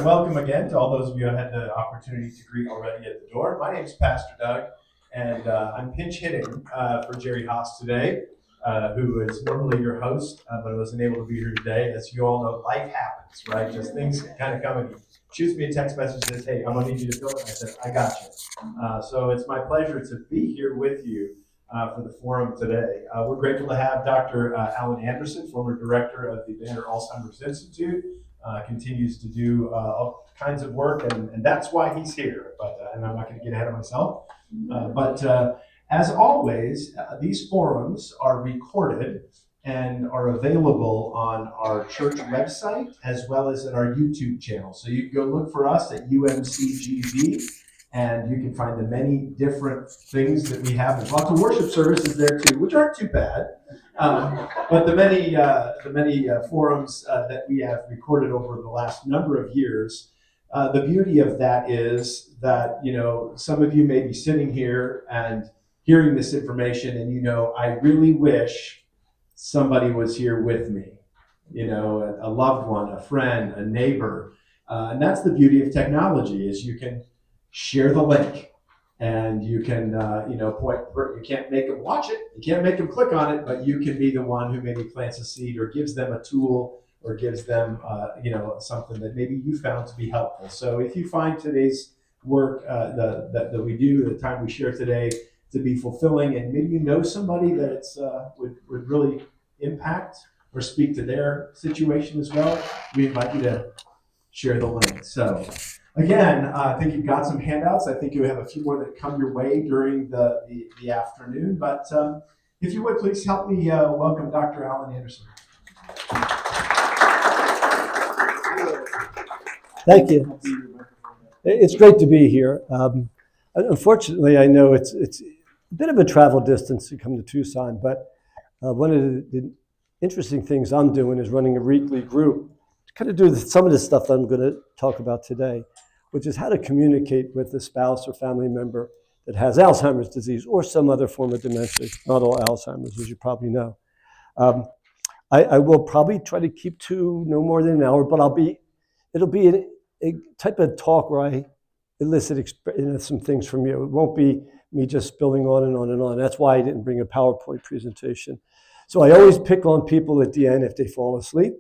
and welcome again to all those of you I had the opportunity to greet already at the door. My name is Pastor Doug, and I'm pinch hitting for Jerry Haas today, who is normally your host, but wasn't able to be here today. As you all know, life happens, right? Just things kind of come and he shoots me a text message and says, "Hey, I'm going to need you to fill it." And I said, "I got you." So it's my pleasure to be here with you for the forum today. We're grateful to have Dr. Allan Anderson, former director of the Banner Alzheimer's Institute. Continues to do all kinds of work, and that's why he's here. But and I'm not going to get ahead of myself. But as always, these forums are recorded and are available on our church website as well as at our YouTube channel. So you can go look for us at UMCGV, and you can find the many different things that we have. There's lots of worship services there too, which aren't too bad. But the many forums that we have recorded over the last number of years, the beauty of that is that, you know, some of you may be sitting here and hearing this information and, you know, I really wish somebody was here with me, you know, a loved one, a friend, a neighbor. And that's the beauty of technology, is you can share the link. And you can, you can't make them watch it, you can't make them click on it, but you can be the one who maybe plants a seed or gives them a tool or gives them, something that maybe you found to be helpful. So if you find today's work that we do, the time we share today, to be fulfilling, and maybe you know somebody that it's would really impact or speak to their situation as well, we invite you to share the link. So. Again, I think you've got some handouts. I think you have a few more that come your way during the afternoon. But if you would, please help me welcome Dr. Allan Anderson. Thank you. It's great to be here. Unfortunately, I know it's a bit of a travel distance to come to Tucson, but one of the interesting things I'm doing is running a weekly group to kind of do some of the stuff that I'm going to talk about today, which is how to communicate with a spouse or family member that has Alzheimer's disease or some other form of dementia. Not all Alzheimer's, as you probably know. I will probably try to keep to no more than an hour, but it'll be a type of talk where I elicit some things from you. It won't be me just spilling on and on and on. That's why I didn't bring a PowerPoint presentation. So I always pick on people at the end if they fall asleep.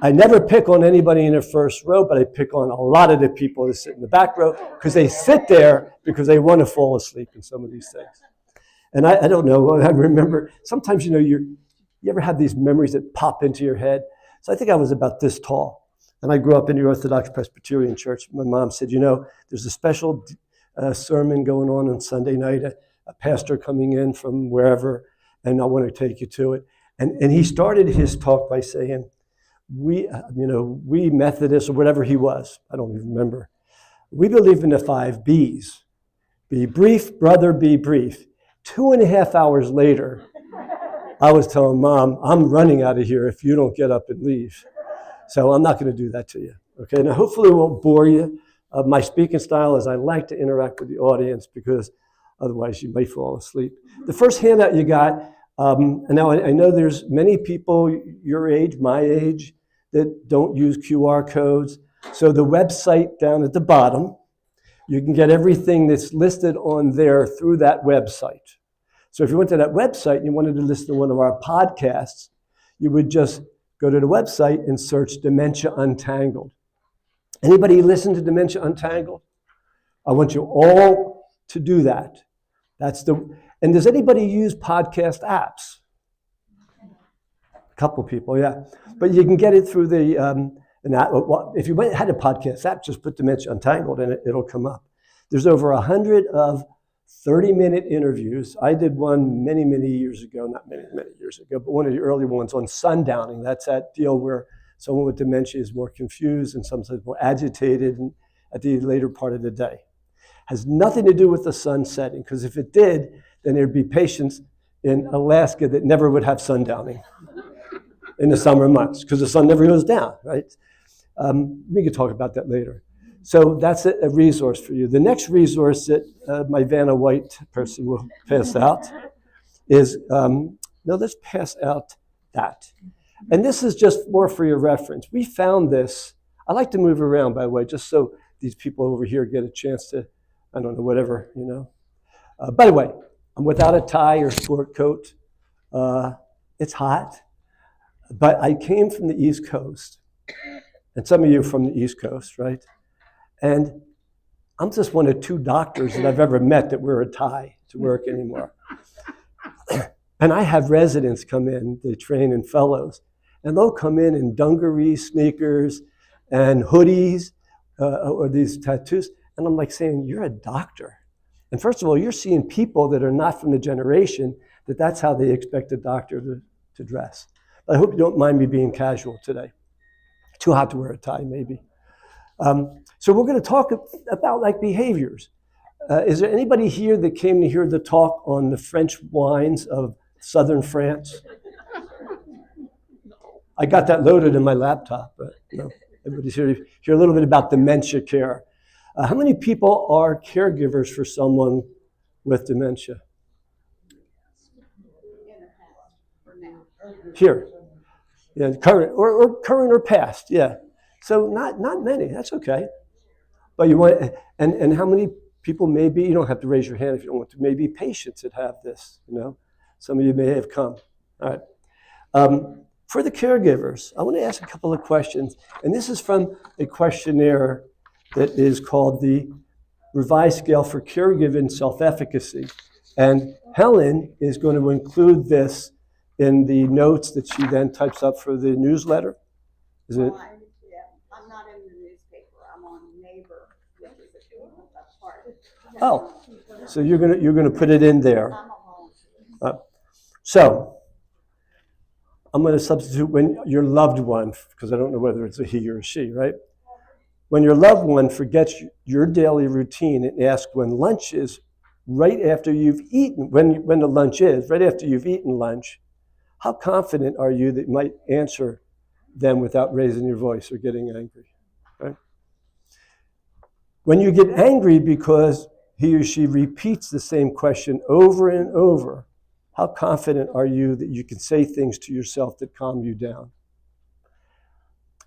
I never pick on anybody in the first row, but I pick on a lot of the people that sit in the back row because they sit there because they want to fall asleep in some of these things. And I don't know, I remember sometimes, you ever have these memories that pop into your head? So I think I was about this tall. And I grew up in the Orthodox Presbyterian Church. My mom said, there's a special sermon going on Sunday night, a pastor coming in from wherever, and I want to take you to it. And he started his talk by saying, we Methodists, or whatever he was, I don't even remember, we believe in the 5 B's. Be brief, brother, be brief. 2.5 hours later, I was telling Mom, I'm running out of here if you don't get up and leave. So I'm not going to do that to you. Okay, now hopefully it won't bore you. My speaking style is I like to interact with the audience because otherwise you may fall asleep. The first handout you got, and now I know there's many people your age, my age, that don't use QR codes. So the website down at the bottom, you can get everything that's listed on there through that website. So if you went to that website and you wanted to listen to one of our podcasts, you would just go to the website and search Dementia Untangled. Anybody listen to Dementia Untangled? I want you all to do that. And does anybody use podcast apps? A couple people, yeah. But you can get it through if you had a podcast app, just put Dementia Untangled and it'll come up. There's over 100 of 30-minute interviews. I did one many, many years ago, not many, many years ago, but one of the early ones on sundowning. That's that deal where someone with dementia is more confused and sometimes more agitated at the later part of the day. Has nothing to do with the sun setting, because if it did, then there'd be patients in Alaska that never would have sundowning in the summer months, because the sun never goes down, right? We could talk about that later. So that's a resource for you. The next resource that my Vanna White person will pass out is, let's pass out that. And this is just more for your reference. We found this, I like to move around, by the way, just so these people over here get a chance to, I don't know, whatever, you know. By the way, I'm without a tie or sport coat. It's hot, but I came from the East Coast, and some of you are from the East Coast, right? And I'm just one of 2 doctors that I've ever met that wear a tie to work anymore. And I have residents come in, they train in fellows, and they'll come in dungarees, sneakers, and hoodies, or these tattoos. And I'm like saying, you're a doctor. And first of all, you're seeing people that are not from the generation that's how they expect a doctor to dress. But I hope you don't mind me being casual today. Too hot to wear a tie, maybe. So we're going to talk about like behaviors. Is there anybody here that came to hear the talk on the French wines of southern France? I got that loaded in my laptop, but you know, everybody's here to hear a little bit about dementia care. How many people are caregivers for someone with dementia? Here. Yeah, current or past, yeah. So not many, that's okay. But you want, and how many people may be, you don't have to raise your hand if you don't want to, maybe patients that have this, you know. Some of you may have come. All right. For the caregivers, I want to ask a couple of questions. And this is from a questionnaire that is called the Revised Scale for Caregiving Self-Efficacy. And Helen is going to include this in the notes that she then types up for the newsletter. Is it? I'm not in the newspaper. I'm on Neighbor, which is a part. Oh, so you're gonna put it in there. I'm a volunteer. So I'm going to substitute when your loved one, because I don't know whether it's a he or a she, right? When your loved one forgets your daily routine and asks when lunch is, right after you've eaten, when the lunch is, right after you've eaten lunch, how confident are you that you might answer them without raising your voice or getting angry, right? When you get angry because he or she repeats the same question over and over, how confident are you that you can say things to yourself that calm you down?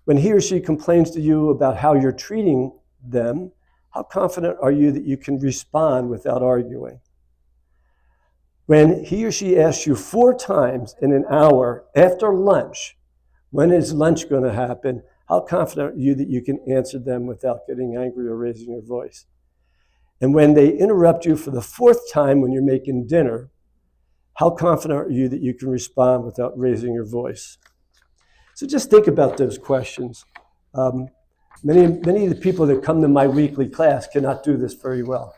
When he or she complains to you about how you're treating them, how confident are you that you can respond without arguing? When he or she asks you 4 times in an hour after lunch, when is lunch going to happen, how confident are you that you can answer them without getting angry or raising your voice? And when they interrupt you for the 4th time when you're making dinner, how confident are you that you can respond without raising your voice? So just think about those questions. Many of the people that come to my weekly class cannot do this very well.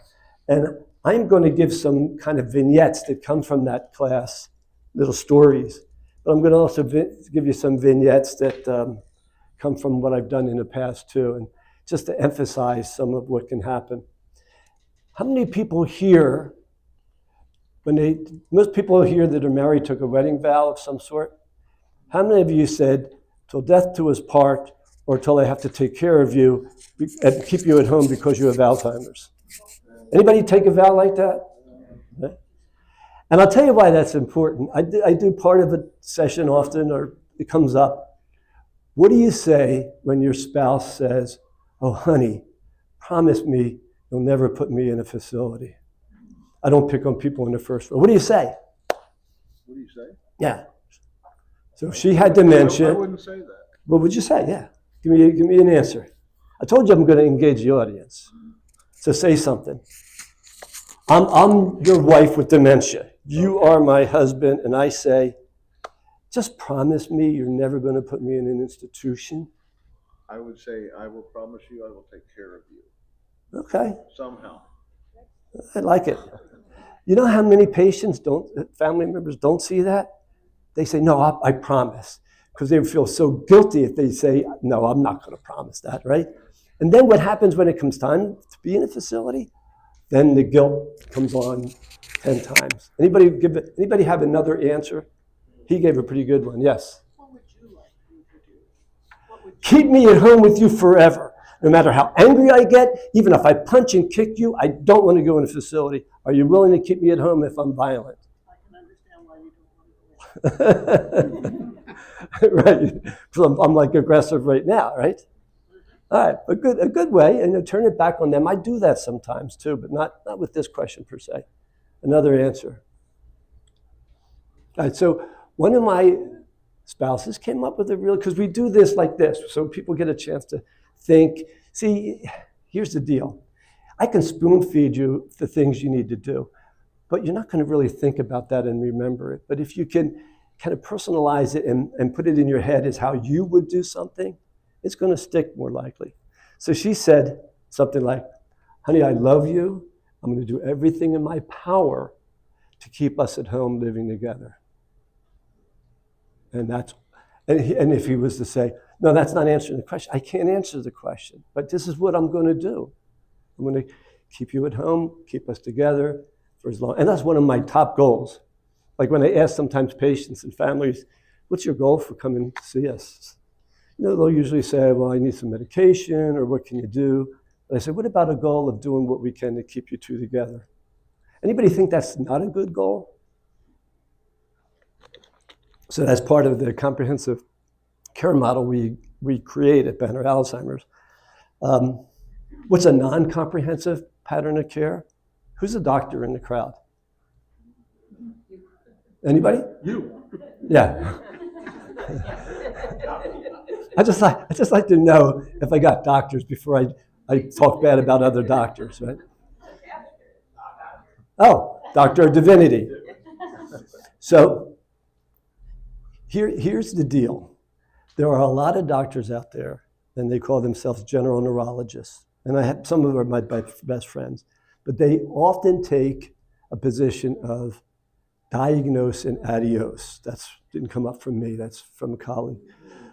And I'm going to give some kind of vignettes that come from that class, little stories. But I'm going to also give you some vignettes that come from what I've done in the past too, and just to emphasize some of what can happen. How many people here, most people here that are married took a wedding vow of some sort? How many of you said, till death do us part, or till I have to take care of you and keep you at home because you have Alzheimer's? Anybody take a vow like that? Okay. And I'll tell you why that's important. I do part of a session often, or it comes up. What do you say when your spouse says, oh, honey, promise me you'll never put me in a facility? I don't pick on people in the first row. What do you say? What do you say? Yeah. So if she had dementia. I wouldn't say that. What would you say? Yeah. Give me an answer. I told you I'm going to engage the audience. So say something. I'm your wife with dementia. You are my husband, and I say, just promise me you're never going to put me in an institution. I would say, I will promise you I will take care of you. Okay. Somehow. I like it. You know how many patients family members don't see that? They say, no, I promise. Because they feel so guilty if they say, no, I'm not going to promise that, right? And then what happens when it comes time to be in a facility? Then the guilt comes on 10 times. Anybody have another answer? He gave a pretty good one, yes. What would you like me to do? Keep me at home with you forever. No matter how angry I get, even if I punch and kick you, I don't want to go in a facility. Are you willing to keep me at home if I'm violent? I can understand why you don't want to go. Right. So I'm like aggressive right now, right? All right, a good way, and turn it back on them. I do that sometimes too, but not with this question per se. Another answer. All right, so one of my spouses came up with a real, because we do this like this, so people get a chance to think. See, here's the deal. I can spoon feed you the things you need to do, but you're not going to really think about that and remember it. But if you can kind of personalize it and put it in your head as how you would do something, it's going to stick more likely. So she said something like, honey, I love you. I'm going to do everything in my power to keep us at home living together. And if he was to say, no, that's not answering the question. I can't answer the question, but this is what I'm going to do. I'm going to keep you at home, keep us together for as long. And that's one of my top goals. Like when I ask sometimes patients and families, what's your goal for coming to see us? They'll usually say, well, I need some medication, or what can you do? But I say, what about a goal of doing what we can to keep you two together? Anybody think that's not a good goal? So that's part of the comprehensive care model we create at Banner Alzheimer's. What's a non-comprehensive pattern of care? Who's a doctor in the crowd? Anybody? You. Yeah. I just like to know if I got doctors before I talk bad about other doctors, right? Oh, Doctor of Divinity. So here's the deal. There are a lot of doctors out there, and they call themselves general neurologists. And some of them are my best friends. But they often take a position of diagnose and adios. That didn't come up from me, that's from a colleague.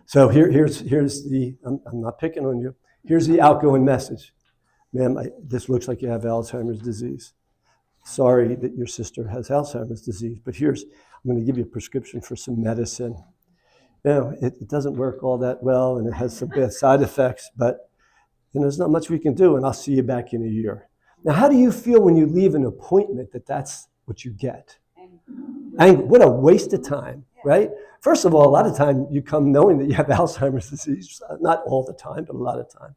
So here's the, I'm not picking on you, here's the outgoing message. Ma'am, this looks like you have Alzheimer's disease. Sorry that your sister has Alzheimer's disease, but I'm going to give you a prescription for some medicine. It doesn't work all that well, and it has some bad side effects, but there's not much we can do, and I'll see you back in a year. Now, how do you feel when you leave an appointment that's what you get? Angry. What a waste of time, right? First of all, a lot of time you come knowing that you have Alzheimer's disease. Not all the time, but a lot of time.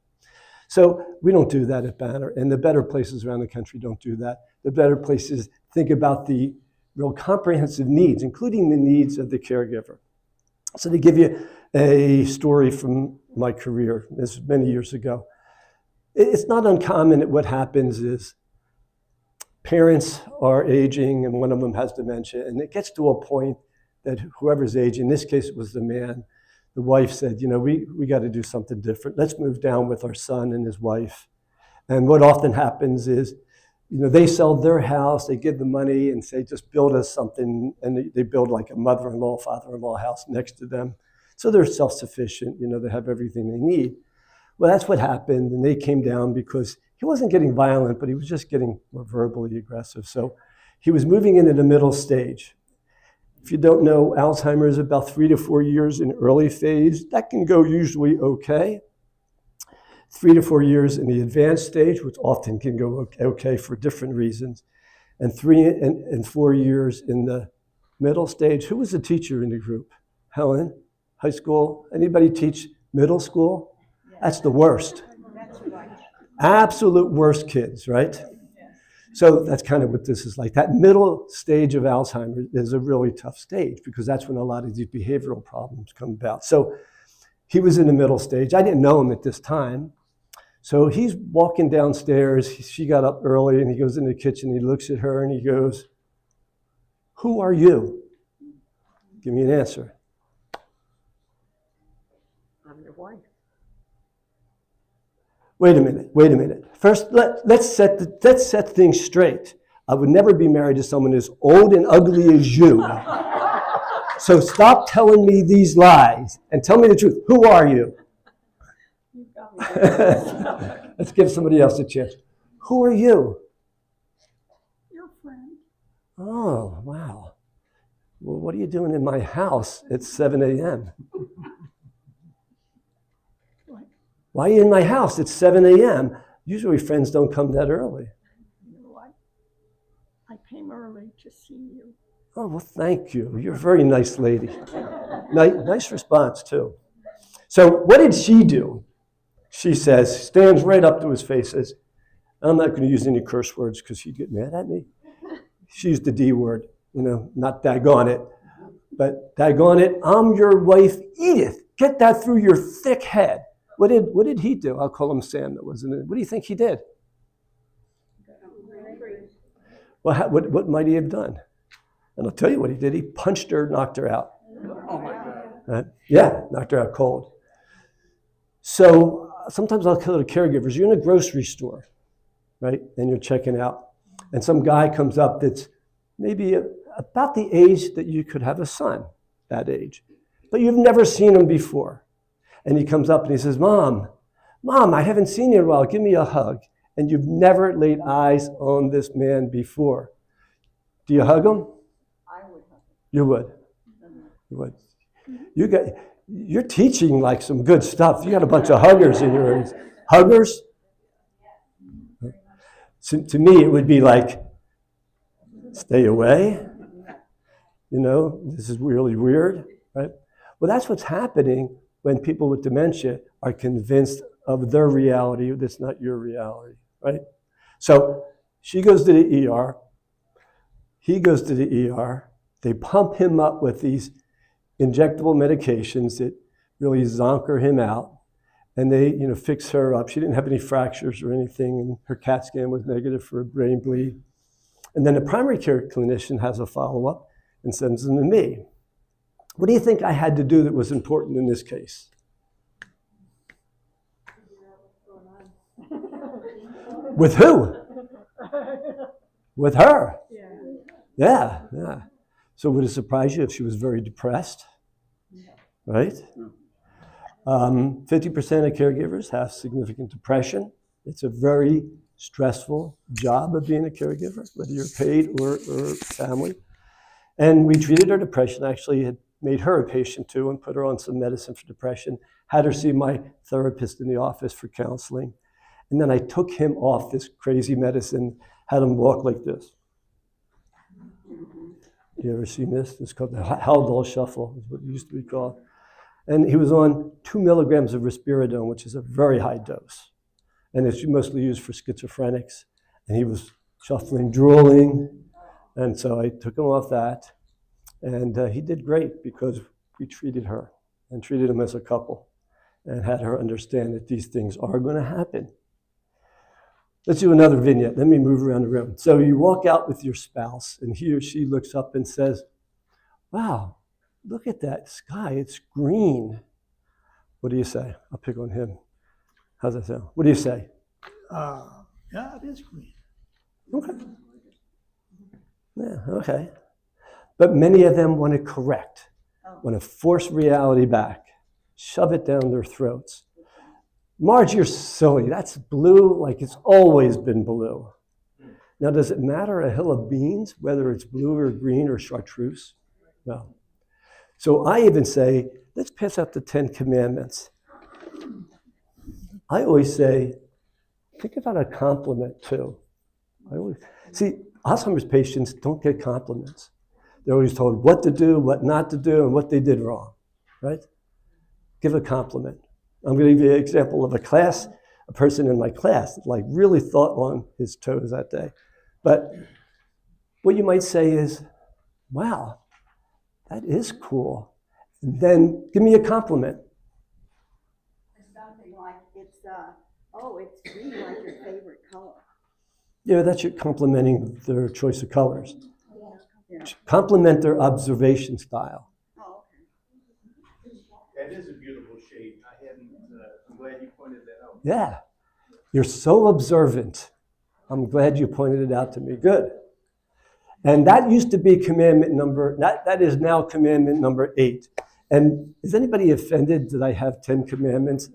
So we don't do that at Banner, and the better places around the country don't do that. The better places think about the real comprehensive needs, including the needs of the caregiver. So to give you a story from my career, this many years ago, it's not uncommon that what happens is parents are aging and one of them has dementia, and it gets to a point that whoever's aging, in this case it was the man, the wife said, we got to do something different. Let's move down with our son and his wife. And what often happens is, they sell their house, they give the money and say, just build us something. And they build like a mother-in-law, father-in-law house next to them. So they're self-sufficient, they have everything they need. Well, that's what happened. And they came down because he wasn't getting violent, but he was just getting more verbally aggressive. So he was moving into the middle stage. If you don't know, Alzheimer's is about 3 to 4 years in early phase. That can go usually okay. 3 to 4 years in the advanced stage, which often can go okay for different reasons. And 3 and 4 years in the middle stage. Who was the teacher in the group? Helen? High school? Anybody teach middle school? That's the worst. That's right. Absolute worst kids, right? So that's kind of what this is like. That middle stage of Alzheimer's is a really tough stage because that's when a lot of these behavioral problems come about. So he was in the middle stage. I didn't know him at this time. So he's walking downstairs. She got up early and he goes in the kitchen. He looks at her and he goes, "Who are you?" Give me an answer. I'm your wife. Wait a minute. First, let's set things straight. I would never be married to someone as old and ugly as you. So stop telling me these lies and tell me the truth. Who are you? You got me. Let's give somebody else a chance. Who are you? Your friend. Oh, wow. Well, what are you doing in my house at 7 a.m.? Why are you in my house at 7 a.m.? Usually friends don't come that early. You know what? I came early to see you. Oh, well, thank you. You're a very nice lady. Nice response, too. So what did she do? she says, stands right up to his face, says, I'm not going to use any curse words because she'd get mad at me. She used the D word, not daggone it. But daggone it, I'm your wife, Edith. Get that through your thick head. What did he do? I'll call him Sam. That wasn't it. What do you think he did? Well, what might he have done? And I'll tell you what he did. He punched her, knocked her out. Oh my God. Right? Yeah, knocked her out cold. So sometimes I'll tell the caregivers, you're in a grocery store, right? And you're checking out. And some guy comes up that's maybe about the age that you could have a son, that age. But you've never seen him before. And he comes up and he says, Mom, I haven't seen you in a while. Give me a hug. And you've never laid eyes on this man before. Do you hug him? I would hug him. You would. You would. You're teaching like some good stuff. You got a bunch of huggers in your ears. Huggers? So, to me, it would be like, stay away. This is really weird, right? Well, that's what's happening when people with dementia are convinced of their reality that's not your reality, right? So she goes to the ER. He goes to the ER. They pump him up with these injectable medications that really zonker him out. And they, fix her up. She didn't have any fractures or anything, and her CAT scan was negative for a brain bleed. And then the primary care clinician has a follow-up and sends them to me. What do you think I had to do that was important in this case? With who? With her. Yeah. So would it surprise you if she was very depressed? Right? 50% of caregivers have significant depression. It's a very stressful job of being a caregiver, whether you're paid or family. And we treated her depression, actually had made her a patient too and put her on some medicine for depression, had her see my therapist in the office for counseling. And then I took him off this crazy medicine, had him walk like this. You ever seen this? It's called the Haldol Shuffle, is what it used to be called. And he was on 2 milligrams of risperidone, which is a very high dose. And it's mostly used for schizophrenics. And he was shuffling, drooling. And so I took him off that. And he did great because we treated her and treated him as a couple and had her understand that these things are going to happen. Let's do another vignette. Let me move around the room. So you walk out with your spouse, and he or she looks up and says, wow, look at that sky. It's green. What do you say? I'll pick on him. How's that sound? What do you say? Yeah, it is green. Okay. Yeah, okay. But many of them want to correct, want to force reality back, shove it down their throats. Marge, you're silly. That's blue like it's always been blue. Now, does it matter a hill of beans, whether it's blue or green or chartreuse? No. So I even say, let's pass out the 10 Commandments. I always say, think about a compliment too. See, Alzheimer's patients don't get compliments. They're always told what to do, what not to do, and what they did wrong, right? Give a compliment. I'm going to give you an example of a person in my class that like really thought on his toes that day. But what you might say is, wow, that is cool. And then give me a compliment. Something like it's green like your favorite color. Yeah, that's your complimenting their choice of colors. Yeah. Compliment their observation style. Oh, That is a beautiful shade. I'm glad you pointed that out. Yeah, you're so observant. I'm glad you pointed it out to me. Good. And that used to be that is now commandment number 8. And is anybody offended that I have 10 commandments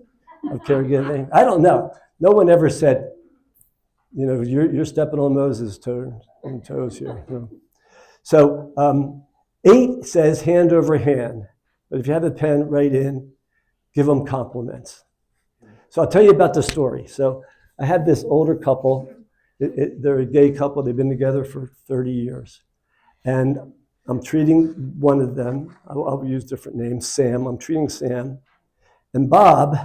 of caregiving? I don't know. No one ever said, you're stepping on Moses' toes here. No. So 8 says hand over hand. But if you have a pen, write in, give them compliments. So I'll tell you about the story. So I have this older couple. They're a gay couple. They've been together for 30 years. And I'm treating one of them. I'll use different names. Sam. I'm treating Sam. And Bob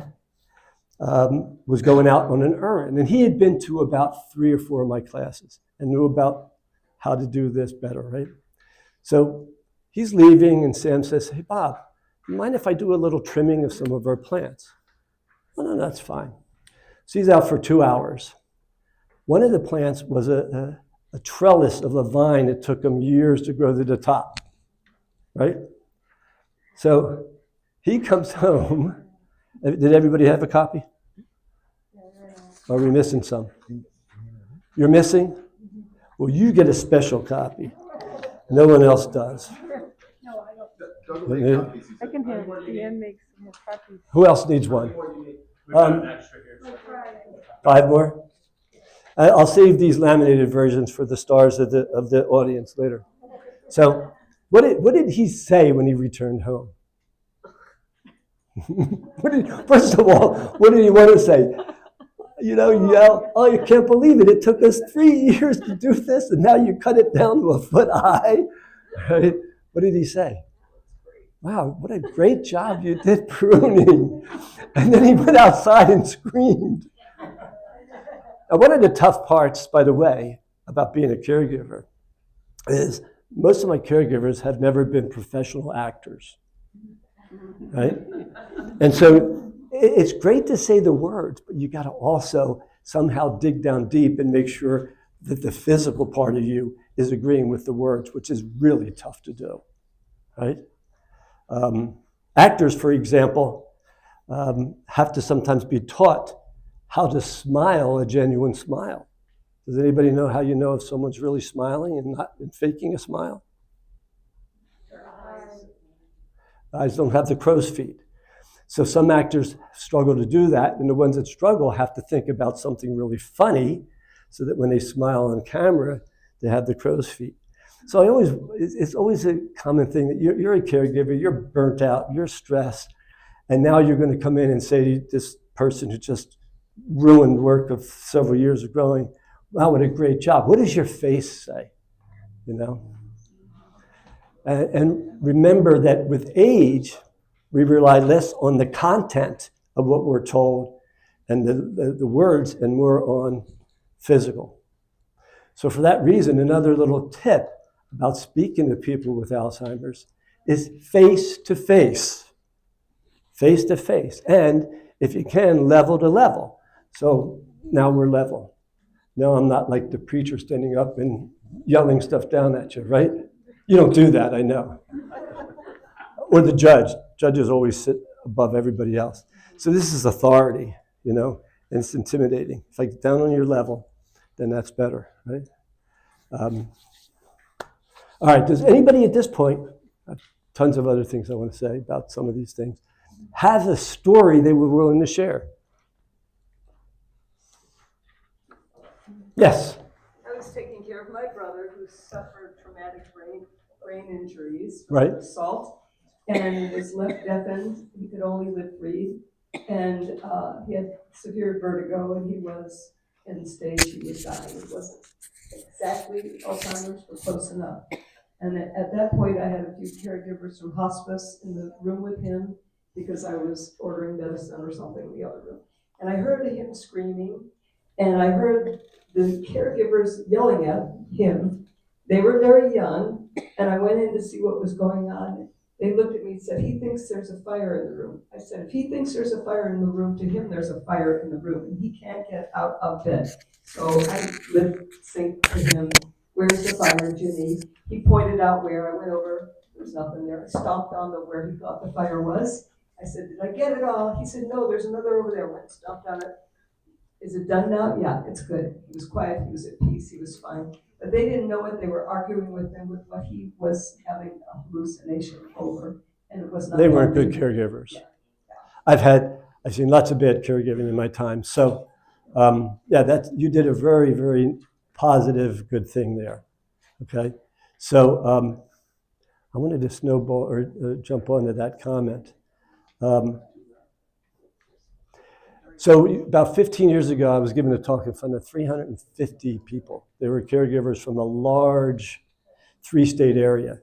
was going out on an errand. And he had been to about 3 or 4 of my classes and knew about how to do this better, right? So he's leaving, and Sam says, hey, Bob, you mind if I do a little trimming of some of our plants? Oh, no, that's fine. So he's out for 2 hours. One of the plants was a trellis of a vine that took him years to grow to the top, right? So he comes home. Did everybody have a copy? Are we missing some? You're missing? Well, you get a special copy. No one else does. No, I don't. Doug will make copies, he I said. can have Ian make some more copies. Who else needs one? We've got an extra here. 5 more? I'll save these laminated versions for the stars of the audience later. So what did he say when he returned home? First of all, what did he want to say? You know, yell, oh, you can't believe it. It took us 3 years to do this, and now you cut it down to a foot high. Right? What did he say? Wow, what a great job you did pruning. And then he went outside and screamed. Now, one of the tough parts, by the way, about being a caregiver is most of my caregivers have never been professional actors, right? And so it's great to say the words, but you got to also somehow dig down deep and make sure that the physical part of you is agreeing with the words, which is really tough to do, right? Actors, for example, have to sometimes be taught how to smile a genuine smile. Does anybody know how you know if someone's really smiling and not faking a smile? Their eyes. Eyes don't have the crow's feet. So some actors struggle to do that, and the ones that struggle have to think about something really funny so that when they smile on camera, they have the crow's feet. So it's always a common thing that you're a caregiver, you're burnt out, you're stressed, and now you're going to come in and say to this person who just ruined work of several years of growing, wow, what a great job. What does your face say? You know? And remember that with age, we rely less on the content of what we're told and the words and more on physical. So for that reason, another little tip about speaking to people with Alzheimer's is face to face. Face to face. And if you can, level to level. So now we're level. Now I'm not like the preacher standing up and yelling stuff down at you, right? You don't do that, I know. Or the judge. Judges always sit above everybody else. So this is authority, you know, and it's intimidating. If I get down on your level, then that's better, right? All right, does anybody at this point, I have tons of other things I want to say about some of these things, have a story they were willing to share? Yes. I was taking care of my brother who suffered traumatic brain injuries from Right. assault and was left deafened. He could only lip read, and he had severe vertigo, and he was in the stage he was dying. It wasn't exactly Alzheimer's, but close enough. And at that point, I had a few caregivers from hospice in the room with him because I was ordering medicine or something in the other room. And I heard him screaming, and I heard the caregivers yelling at him. They were very young, and I went in to see what was going on. They looked at me and said, he thinks there's a fire in the room. I said, if he thinks there's a fire in the room, to him there's a fire in the room, and he can't get out of bed. So I lip synced to him, where's the fire, Jimmy? He pointed out where. I went over, there's nothing there. I stomped on where he thought the fire was. I said, did I get it all? He said, no, there's another over there. I went and stomped on it. Is it done now? Yeah, it's good. He was quiet, he was at peace, he was fine. But they didn't know it. They were arguing with him with what he was having a hallucination over, and it was not. They weren't good caregivers. Yeah. I've seen lots of bad caregiving in my time. So, yeah, you did a very, very positive, good thing there. Okay, so I wanted to snowball or jump onto that comment. So about 15 years ago, I was giving a talk in front of 350 people. They were caregivers from a large 3-state area.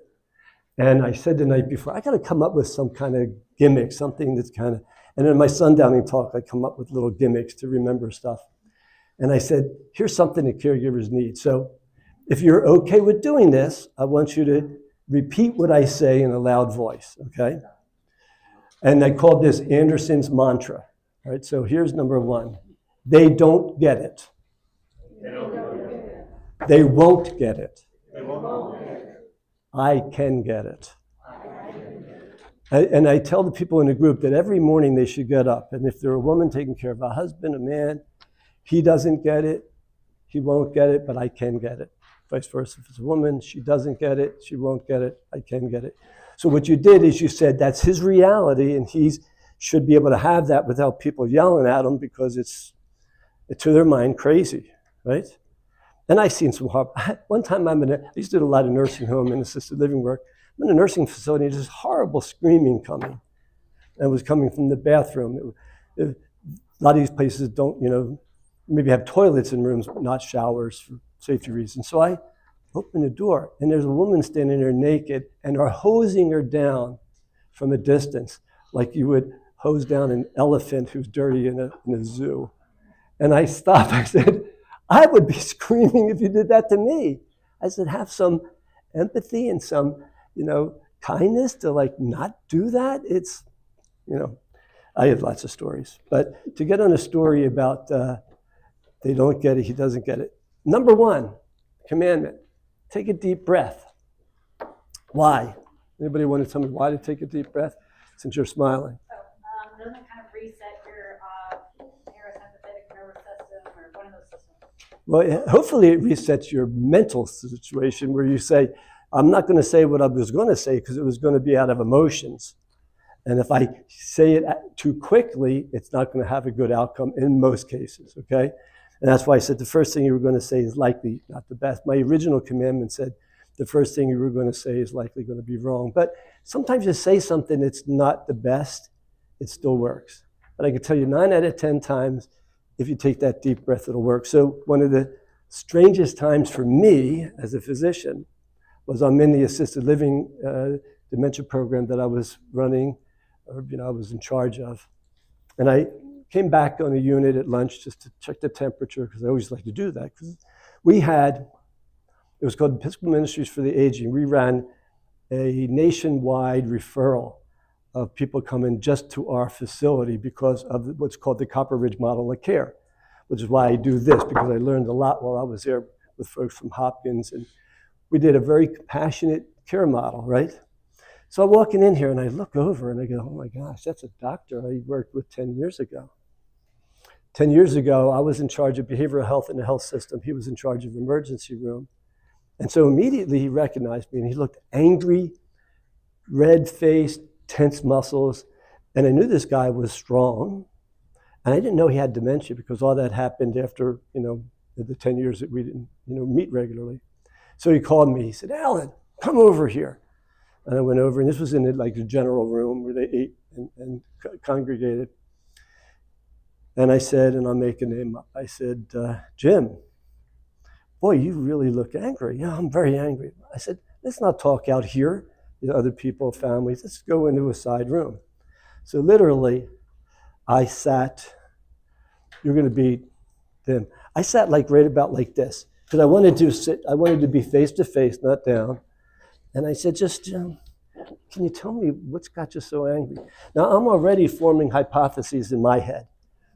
And I said the night before, I got to come up with some kind of gimmick, something that's kind of, And in my sundowning talk, I come up with little gimmicks to remember stuff. And I said, here's something that caregivers need. So if you're okay with doing this, I want you to repeat what I say in a loud voice, okay? And I called this Anderson's mantra. All right, so here's number one. They don't get it. They won't get it. I can get it. And I tell the people in the group that every morning they should get up. And if they're a woman taking care of a husband, a man, he doesn't get it, he won't get it, but I can get it. Vice versa, if it's a woman, she doesn't get it, she won't get it, I can get it. So what you did is you said that's his reality, and he should be able to have that without people yelling at him because it's to their mind crazy, right? And I've seen some horrible. One time I used to do a lot of nursing home and assisted living work. I'm in a nursing facility, and there's horrible screaming coming. And it was coming from the bathroom. A lot of these places don't, maybe have toilets in rooms, but not showers for safety reasons. So I open the door, and there's a woman standing there naked, and are hosing her down from a distance, like you would hose down an elephant who's dirty in a zoo. And I stopped. I said, I would be screaming if you did that to me. I said, have some empathy and some, kindness to not do that. It's, I have lots of stories. But to get on a story about they don't get it, he doesn't get it. Number one, commandment, take a deep breath. Why? Anybody want to tell me why to take a deep breath since you're smiling? Doesn't it kind of reset your parasympathetic nervous system or one of those systems? Well, hopefully it resets your mental situation where you say, I'm not going to say what I was going to say because it was going to be out of emotions. And if I say it too quickly, it's not going to have a good outcome in most cases, okay? And that's why I said the first thing you were going to say is likely not the best. My original commandment said the first thing you were going to say is likely going to be wrong. But sometimes you say something that's not the best, it still works. But I can tell you 9 out of 10 times, if you take that deep breath, it'll work. So one of the strangest times for me as a physician was I'm in the assisted living dementia program that I was running, or I was in charge of. And I came back on a unit at lunch just to check the temperature, because I always like to do that. Because it was called Episcopal Ministries for the Aging. We ran a nationwide referral of people coming just to our facility because of what's called the Copper Ridge model of care, which is why I do this, because I learned a lot while I was there with folks from Hopkins. And we did a very compassionate care model, right? So I'm walking in here and I look over and I go, oh my gosh, that's a doctor I worked with 10 years ago. 10 years ago, I was in charge of behavioral health in the health system. He was in charge of emergency room. And so immediately he recognized me and he looked angry, red-faced, tense muscles. And I knew this guy was strong. And I didn't know he had dementia because all that happened after, the 10 years that we didn't, meet regularly. So he called me. He said, Allan, come over here. And I went over, and this was in the general room where they ate and congregated. And I said, and I'll make a name up, I said, Jim, boy, you really look angry. Yeah, I'm very angry. I said, let's not talk out here, other people, families. Let's go into a side room. So literally, I sat, you're going to beat them. I sat right about like this, because I wanted to be face to face, not down. And I said, can you tell me what's got you so angry? Now, I'm already forming hypotheses in my head.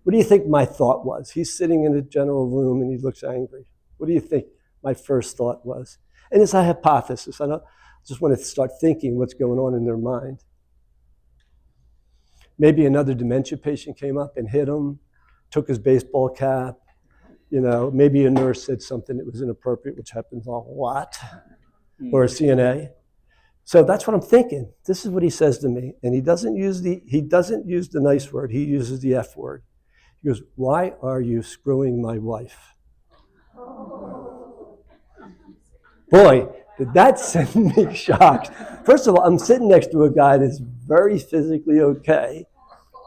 What do you think my thought was? He's sitting in the general room and he looks angry. What do you think my first thought was? And it's a hypothesis. I just want to start thinking what's going on in their mind. Maybe another dementia patient came up and hit him, took his baseball cap. Maybe a nurse said something that was inappropriate, which happens a lot. Or a CNA. So that's what I'm thinking. This is what he says to me. And he doesn't use the nice word, he uses the F word. He goes, why are you screwing my wife? Boy, did that send me shocked. First of all, I'm sitting next to a guy that's very physically okay,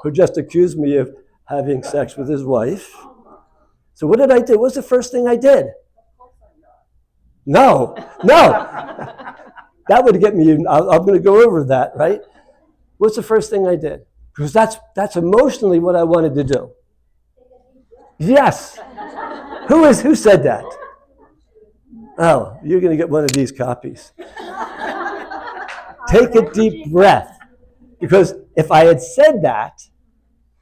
who just accused me of having sex with his wife. So what did I do? What was the first thing I did? No. That would get me, I'm going to go over that, right? What's the first thing I did? Because that's emotionally what I wanted to do. Yes. Who said that? Oh, you're going to get one of these copies. Take a deep breath. Because if I had said that,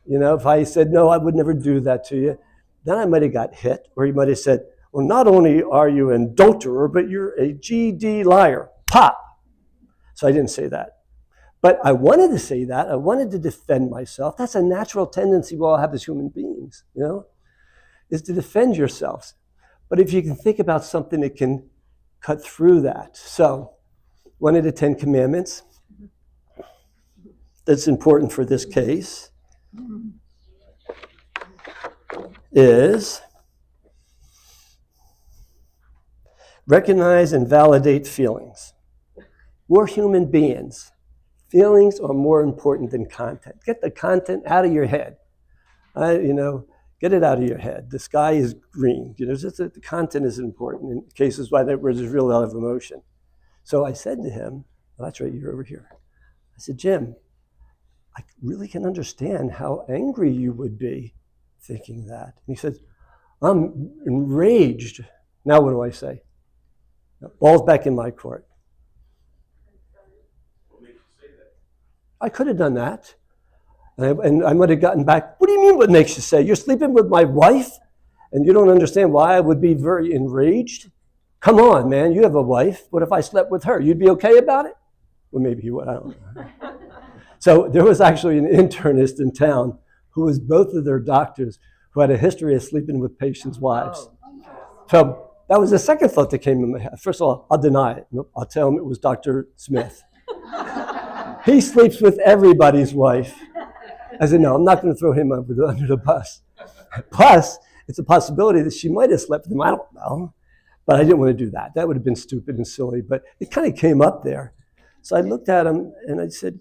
if I said, no, I would never do that to you, then I might have got hit. Or he might have said, well, not only are you an adulterer, but you're a GD liar. Pop. So I didn't say that. But I wanted to say that. I wanted to defend myself. That's a natural tendency we all have as human beings, is to defend yourselves. But if you can think about something that can cut through that. So, one of the 10 Commandments that's important for this case is recognize and validate feelings. We're human beings. Feelings are more important than content. Get the content out of your head. Get it out of your head. The sky is green. The content is important in cases where there's a real lot of emotion. So I said to him, well, that's right, you're over here. I said, Jim, I really can understand how angry you would be thinking that. And he said, I'm enraged. Now what do I say? Ball's back in my court. I could have done that. And I might have gotten back, what do you mean what makes you say? You're sleeping with my wife and you don't understand why I would be very enraged? Come on, man, you have a wife. What if I slept with her? You'd be okay about it? Well, maybe you would, I don't know. So there was actually an internist in town who was both of their doctors who had a history of sleeping with patients' wives. So that was the second thought that came in my head. First of all, I'll deny it. I'll tell him it was Dr. Smith. He sleeps with everybody's wife. I said, no, I'm not going to throw him under the bus. Plus, it's a possibility that she might have slept with him. I don't know. But I didn't want to do that. That would have been stupid and silly. But it kind of came up there. So I looked at him and I said,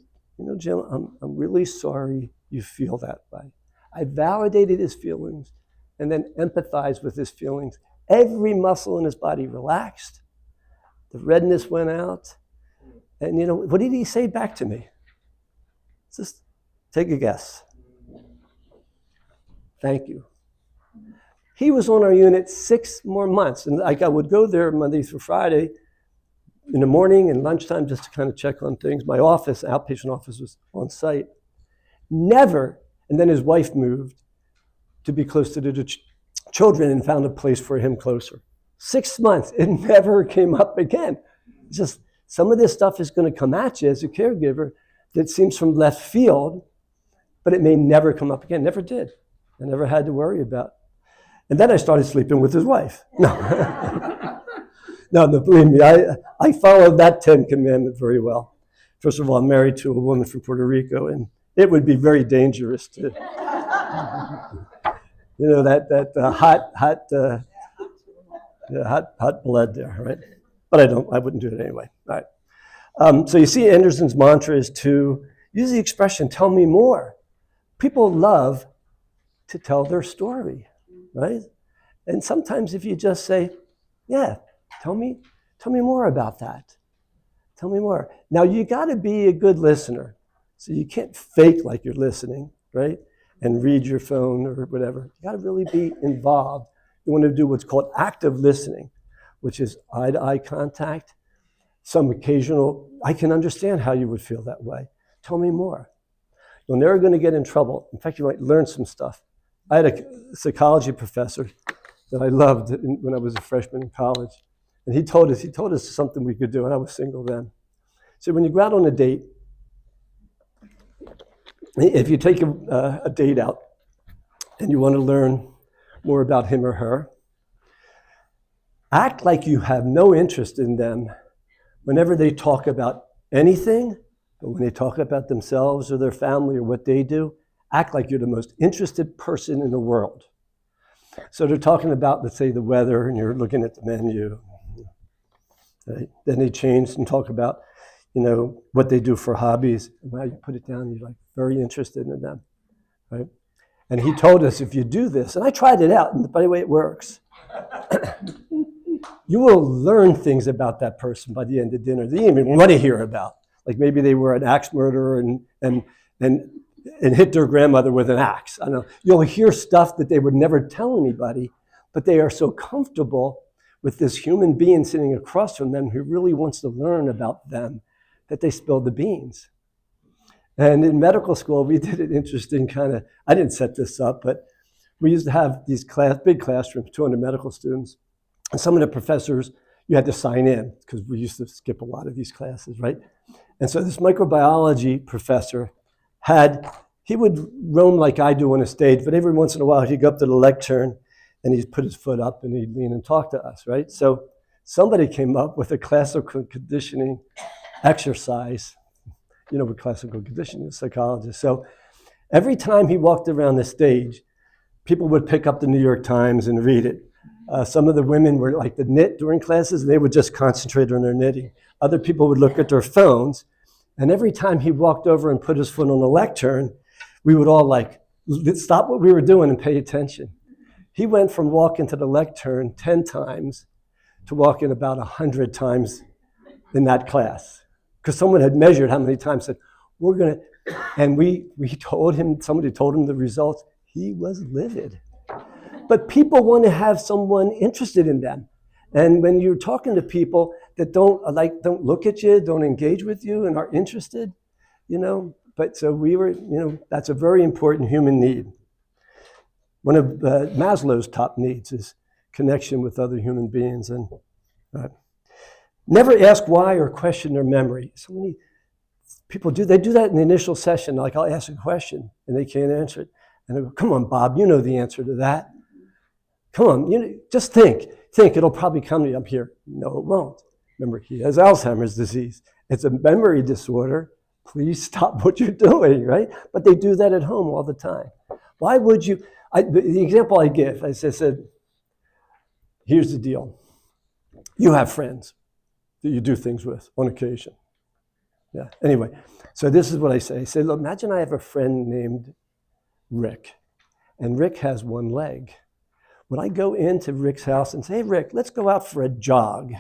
Jim, I'm really sorry you feel that way. I validated his feelings and then empathized with his feelings. Every muscle in his body relaxed. The redness went out. And what did he say back to me? Just take a guess. Thank you. He was on our unit 6 more months. And I would go there Monday through Friday in the morning and lunchtime just to kind of check on things. My office, outpatient office, was on site. Never, and then his wife moved to be close to the children and found a place for him closer. 6 months, it never came up again. Just some of this stuff is going to come at you as a caregiver that seems from left field, but it may never come up again. Never did. I never had to worry about it. And then I started sleeping with his wife. No, believe me, I followed that 10 Commandment very well. First of all, I'm married to a woman from Puerto Rico, and it would be very dangerous to, hot blood there, right? But I wouldn't do it anyway. All right. So you see, Anderson's mantra is to use the expression, tell me more. People love to tell their story, right? And sometimes if you just say, yeah, tell me more about that. Tell me more. Now you got to be a good listener. So you can't fake like you're listening, right? And read your phone or whatever. You got to really be involved. You want to do what's called active listening, which is eye-to-eye contact. Some occasional, I can understand how you would feel that way. Tell me more. You're never going to get in trouble. In fact, you might learn some stuff. I had a psychology professor that I loved when I was a freshman in college. And he told us something we could do, and I was single then. So when you go out on a date, if you take a date out and you want to learn more about him or her, act like you have no interest in them whenever they talk about anything, but when they talk about themselves or their family or what they do, act like you're the most interested person in the world. So they're talking about, let's say, the weather, and you're looking at the menu. Right? Then they change and talk about, what they do for hobbies. And when you put it down, you're like very interested in them, right? And he told us, if you do this, and I tried it out, and by the way, it works. You will learn things about that person by the end of dinner that you didn't even want to hear about. Like maybe they were an axe murderer and and hit their grandmother with an axe. I don't know. You'll hear stuff that they would never tell anybody, but they are so comfortable with this human being sitting across from them who really wants to learn about them that they spill the beans. And in medical school, we did an interesting kind of, I didn't set this up, but we used to have these big classrooms, 200 medical students. And some of the professors, you had to sign in because we used to skip a lot of these classes, right? And so this microbiology professor he would roam like I do on a stage, but every once in a while he'd go up to the lectern and he'd put his foot up and he'd lean and talk to us, right? So somebody came up with a classical conditioning exercise. You know what classical conditioning is, psychologist. So every time he walked around the stage, people would pick up the New York Times and read it. Some of the women were like to knit during classes, and they would just concentrate on their knitting. Other people would look at their phones, and every time he walked over and put his foot on the lectern, we would all like stop what we were doing and pay attention. He went from walking to the lectern 10 times to walking about 100 times in that class. Because someone had measured how many times, said, we're gonna, and we told him, somebody told him the results. He was livid. But people want to have someone interested in them. And when you're talking to people that don't look at you, don't engage with you, and are interested, but so we were, that's a very important human need. One of Maslow's top needs is connection with other human beings. And never ask why or question their memory. So many people do that in the initial session. Like, I'll ask a question and they can't answer it. And I go, come on, Bob, you know the answer to that. Come on, just think. It'll probably come to you up here. No, it won't. Remember, he has Alzheimer's disease. It's a memory disorder. Please stop what you're doing, right? But they do that at home all the time. Why would you? The example I give, I said, here's the deal. You have friends that you do things with on occasion. Yeah, anyway, so this is what I say. I say, look, imagine I have a friend named Rick, and Rick has one leg. Would I go into Rick's house and say, hey, Rick, let's go out for a jog?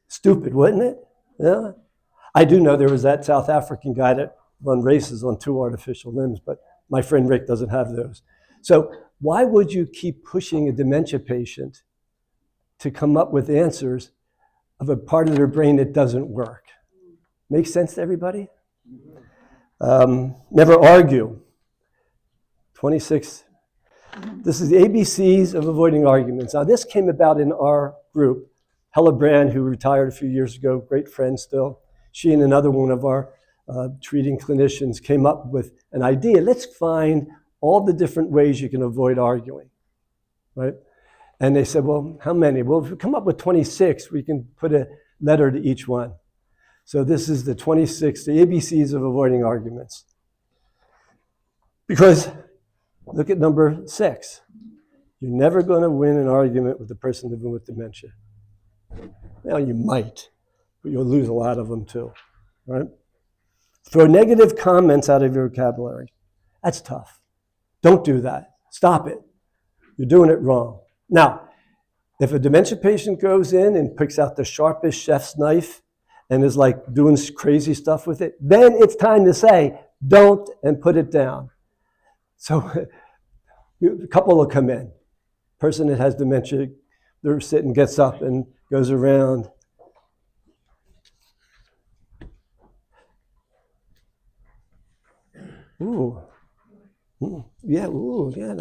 Stupid, wouldn't it? Yeah. I do know there was that South African guy that run races on 2 artificial limbs, but my friend Rick doesn't have those. So why would you keep pushing a dementia patient to come up with answers of a part of their brain that doesn't work? Make sense to everybody? Never argue. 26. This is the ABCs of avoiding arguments. Now, this came about in our group. Hella Brand, who retired a few years ago, great friend still, she and another one of our treating clinicians came up with an idea. Let's find all the different ways you can avoid arguing, right? And they said, well, how many? Well, if we come up with 26, we can put a letter to each one. So this is the 26, the ABCs of avoiding arguments. Because look at number 6. You're never going to win an argument with the person living with dementia. Now, you might, but you'll lose a lot of them too, right? Throw negative comments out of your vocabulary. That's tough. Don't do that. Stop it. You're doing it wrong. Now, if a dementia patient goes in and picks out the sharpest chef's knife and is like doing crazy stuff with it, then it's time to say, don't, and put it down. So a couple will come in. Person that has dementia, they're sitting, gets up and goes around. Ooh. Yeah, ooh, yeah.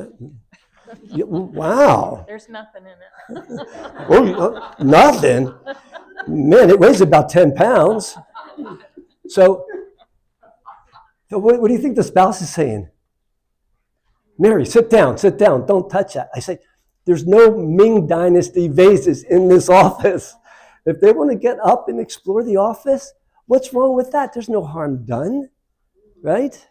Yeah, wow. There's nothing in it. Oh, nothing? Man, it weighs about 10 pounds. So what do you think the spouse is saying? Mary, sit down, don't touch that. I say, there's no Ming Dynasty vases in this office. If they want to get up and explore the office, what's wrong with that? There's no harm done, right?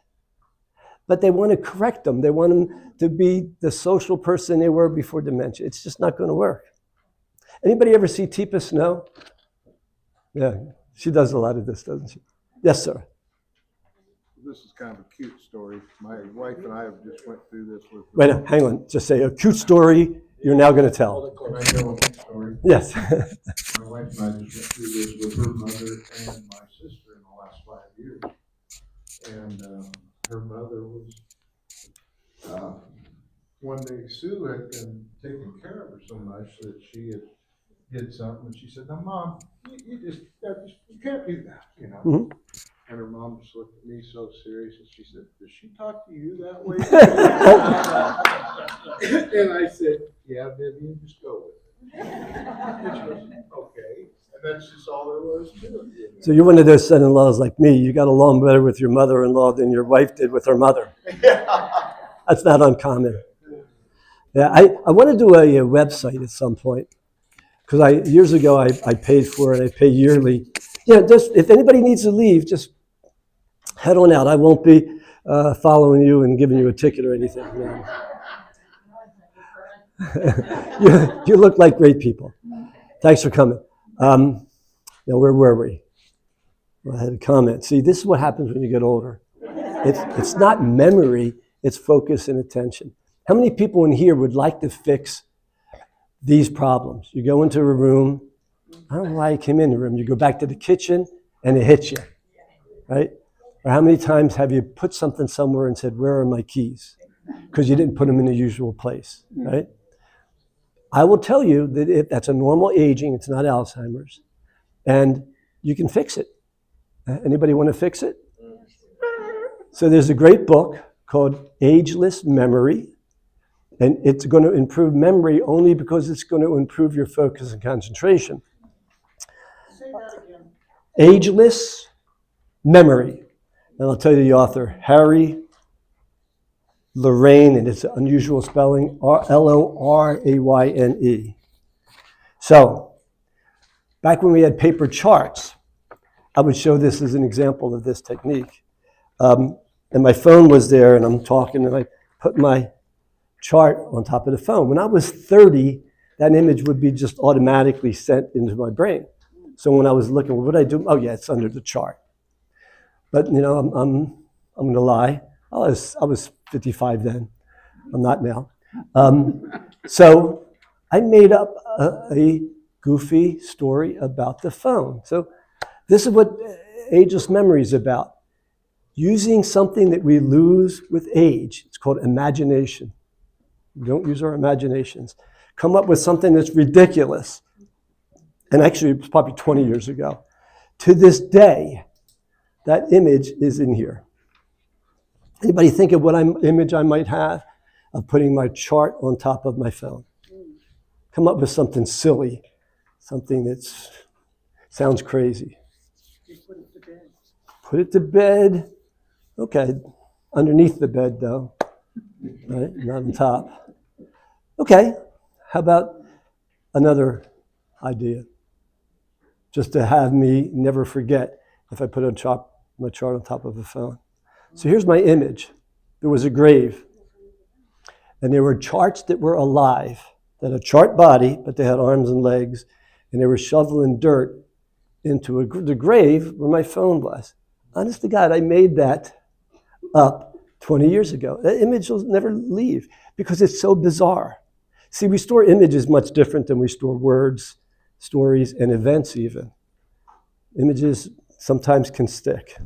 But they want to correct them. They want them to be the social person they were before dementia. It's just not going to work. Anybody ever see Teepa Snow? Yeah, she does a lot of this, doesn't she? Yes, sir. This is kind of a cute story. My wife and I have just went through this with... Wait, hang on. Just say a cute story you're now going to tell. Can I tell a quick story? Yes. My wife and I just went through this with her mother and my sister in the last 5 years. And her mother was, one day Sue had been taking care of her so much that she had did something, and she said, "Now, Mom, you can't do that, you know." Mhm. And her mom just looked at me so serious, and she said, "Does she talk to you that way?" And I said, "Yeah, Vivian, just go with it." And she goes, "Okay." And that's just all there was to it. You know? So you're one of those son-in-laws like me. You got along better with your mother-in-law than your wife did with her mother. That's not uncommon. Yeah, I want to do a website at some point because years ago I paid for it. I pay yearly. Yeah, just if anybody needs to leave, just head on out. I won't be following you and giving you a ticket or anything. No. you look like great people. Thanks for coming. Now, where were we? Well, I had a comment. See, this is what happens when you get older. It's not memory, it's focus and attention. How many people in here would like to fix these problems? You go into a room, I don't know why you came in the room. You go back to the kitchen and it hits you, right? Or how many times have you put something somewhere and said, "Where are my keys?" Because you didn't put them in the usual place, right? I will tell you that that's a normal aging, it's not Alzheimer's, and you can fix it. Anybody want to fix it? So there's a great book called Ageless Memory, and it's going to improve memory only because it's going to improve your focus and concentration. Say that again. Ageless Memory. And I'll tell you the author, Harry Lorayne, and it's an unusual spelling, Lorayne. So, back when we had paper charts, I would show this as an example of this technique. And my phone was there, and I'm talking, and I put my chart on top of the phone. When I was 30, that image would be just automatically sent into my brain. So when I was looking, what would I do? Oh yeah, it's under the chart. But you know, I'm going to lie. I was 55 then. I'm not now. So I made up a goofy story about the phone. So this is what ageless memory is about. Using something that we lose with age. It's called imagination. We don't use our imaginations. Come up with something that's ridiculous. And actually, it was probably 20 years ago. To this day, that image is in here. Anybody think of what image I might have of putting my chart on top of my phone? Come up with something silly, something that sounds crazy. You put it to bed. Put it to bed. Okay, underneath the bed though, right? Not on top. Okay, how about another idea? Just to have me never forget if I put my chart on top of a phone. So here's my image. There was a grave, and there were charts that were alive, that had a chart body, but they had arms and legs, and they were shoveling dirt into the grave where my phone was. Honest to God, I made that up 20 years ago. That image will never leave because it's so bizarre. See, we store images much different than we store words, stories, and events even. Images sometimes can stick.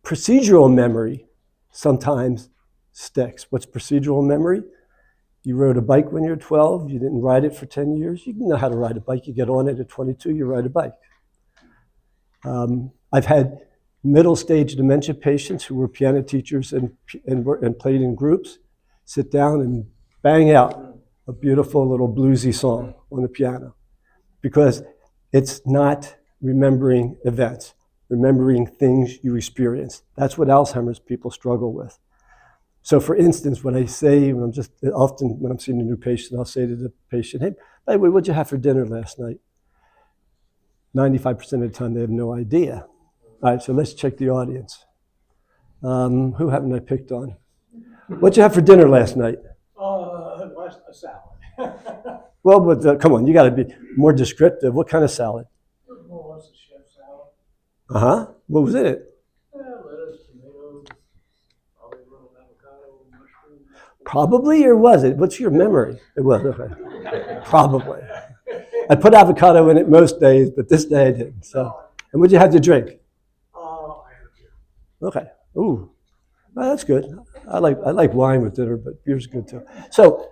Procedural memory sometimes sticks. What's procedural memory? You rode a bike when you're 12, you didn't ride it for 10 years. You know how to ride a bike. You get on it at 22, you ride a bike. I've had middle stage dementia patients who were piano teachers and played in groups sit down and bang out a beautiful little bluesy song on the piano because it's not remembering events, remembering things you experienced. That's what Alzheimer's people struggle with. So for instance, when I'm seeing a new patient, I'll say to the patient, "Hey, by the way, what'd you have for dinner last night?" 95% of the time they have no idea. All right, so let's check the audience. Who haven't I picked on? What'd you have for dinner last night? A salad. Well, but come on, you got to be more descriptive. What kind of salad? More or less a chef salad. Uh-huh. What was in it? Lettuce, tomatoes, probably a little avocado, mushroom. Probably, or was it? What's your memory? It was, okay. Probably. I put avocado in it most days, but this day I didn't. So, and what'd you have to drink? I had a beer. Okay. Ooh. Well, that's good. I like wine with dinner, but beer's good too. So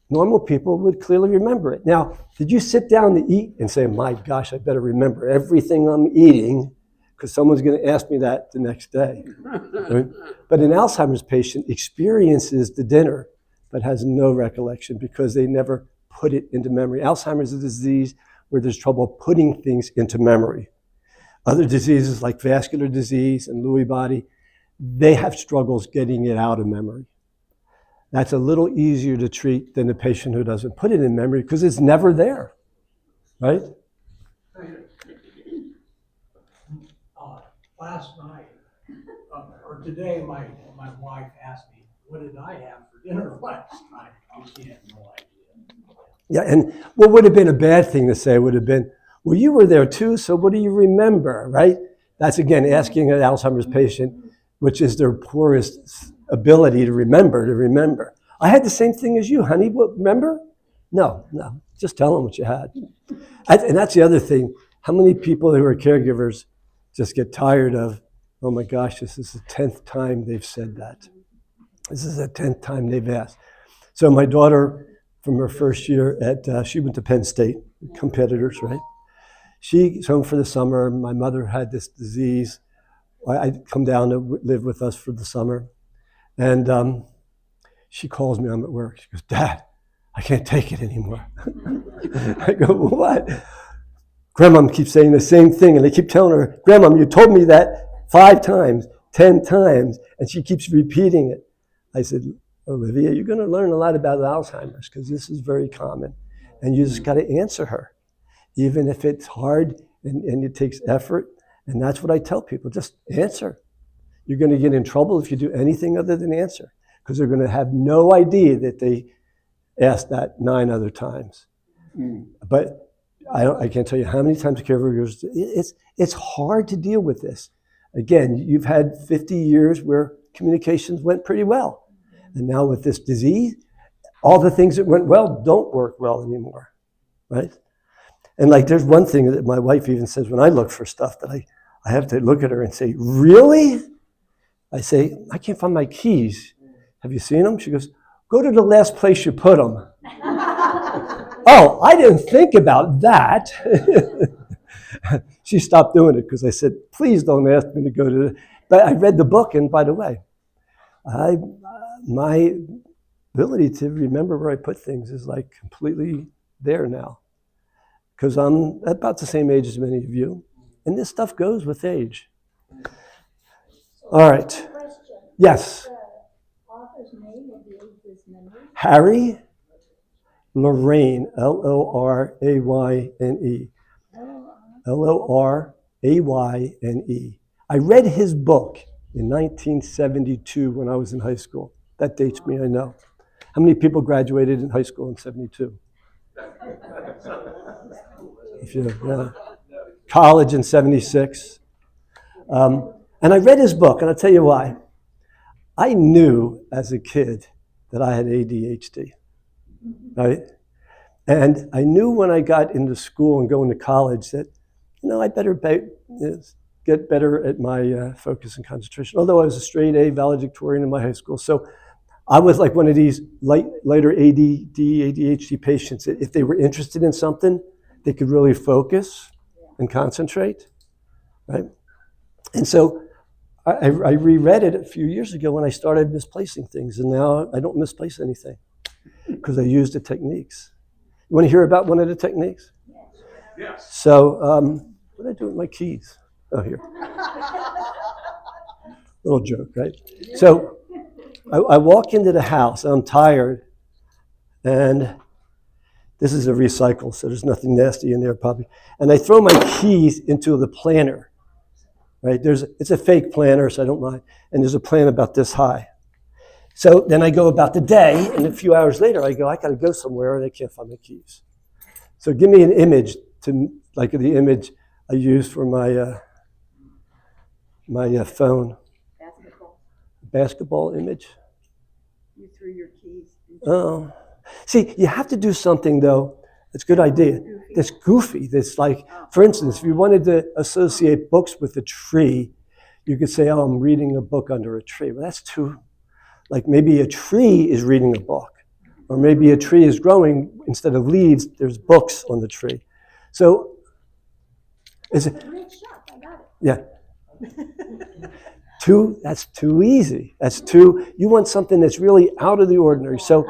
normal people would clearly remember it. Now, did you sit down to eat and say, my gosh, I better remember everything I'm eating because someone's going to ask me that the next day? Right? But an Alzheimer's patient experiences the dinner but has no recollection because they never put it into memory. Alzheimer's is a disease where there's trouble putting things into memory. Other diseases like vascular disease and Lewy body, they have struggles getting it out of memory. That's a little easier to treat than the patient who doesn't put it in memory because it's never there, right? Last night, or today, my wife asked me, what did I have for dinner last night? She had no idea. Yeah, and what would have been a bad thing to say would have been, well, you were there too, so what do you remember, right? That's, again, asking an Alzheimer's patient, which is their poorest ability to remember. I had the same thing as you, honey. What, remember? No. Just tell them what you had. And that's the other thing. How many people who are caregivers just get tired of, oh my gosh, this is the 10th time they've said that. This is the 10th time they've asked. So my daughter, from her first year she went to Penn State, competitors, right? She's home for the summer. My mother had this disease. I'd come down to live with us for the summer. And she calls me, I'm at work. She goes, Dad, I can't take it anymore. I go, what? Grandma keeps saying the same thing. And I keep telling her, Grandma, you told me that 5 times, 10 times. And she keeps repeating it. I said, Olivia, you're going to learn a lot about Alzheimer's because this is very common. And you just got to answer her, even if it's hard and it takes effort. And that's what I tell people, just answer. You're going to get in trouble if you do anything other than answer because they're going to have no idea that they asked that 9 other times. But I can't tell you how many times caregivers, it's hard to deal with this. Again, you've had 50 years where communications went pretty well. And now with this disease, all the things that went well don't work well anymore, right? And like there's one thing that my wife even says when I look for stuff that I have to look at her and say, really? I say, I can't find my keys. Have you seen them? She goes, go to the last place you put them. Oh, I didn't think about that. She stopped doing it because I said, please don't ask me to go to the... But I read the book, and by the way, my ability to remember where I put things is like completely there now. Because I'm about the same age as many of you. And this stuff goes with age. All right. Question. Yes. The author's name of the Ageless Memory? Harry Lorayne, Lorayne. Lorayne. I read his book in 1972 when I was in high school. That dates me, I know. How many people graduated in high school in 72? College in 76. And I read his book, and I'll tell you why. I knew as a kid that I had ADHD, right? And I knew when I got into school and going to college that, I better get better at my focus and concentration. Although I was a straight A valedictorian in my high school. So I was like one of these later ADHD patients. If they were interested in something, they could really focus and concentrate, right? And so I reread it a few years ago when I started misplacing things, and now I don't misplace anything because I used the techniques. You want to hear about one of the techniques? Yes. So what did I do with my keys? Oh, here. Little joke, right? So I walk into the house, and I'm tired, and this is a recycle, so there's nothing nasty in there probably. And I throw my keys into the planter, right? It's a fake planter, so I don't mind. And there's a plant about this high. So then I go about the day, and a few hours later, I got to go somewhere, and I can't find my keys. So give me an image, like the image I use for my phone. Basketball image. You threw your keys. Oh. See, you have to do something, though. It's a good idea. That's goofy. That's like, for instance, if you wanted to associate books with a tree, You could say, oh, I'm reading a book under a tree. Well, that's too, like maybe a tree is reading a book. Or maybe a tree is growing, instead of leaves, there's books on the tree. So, is it? Great shot, I got it. Yeah. That's too easy. That's too, you want something that's really out of the ordinary. So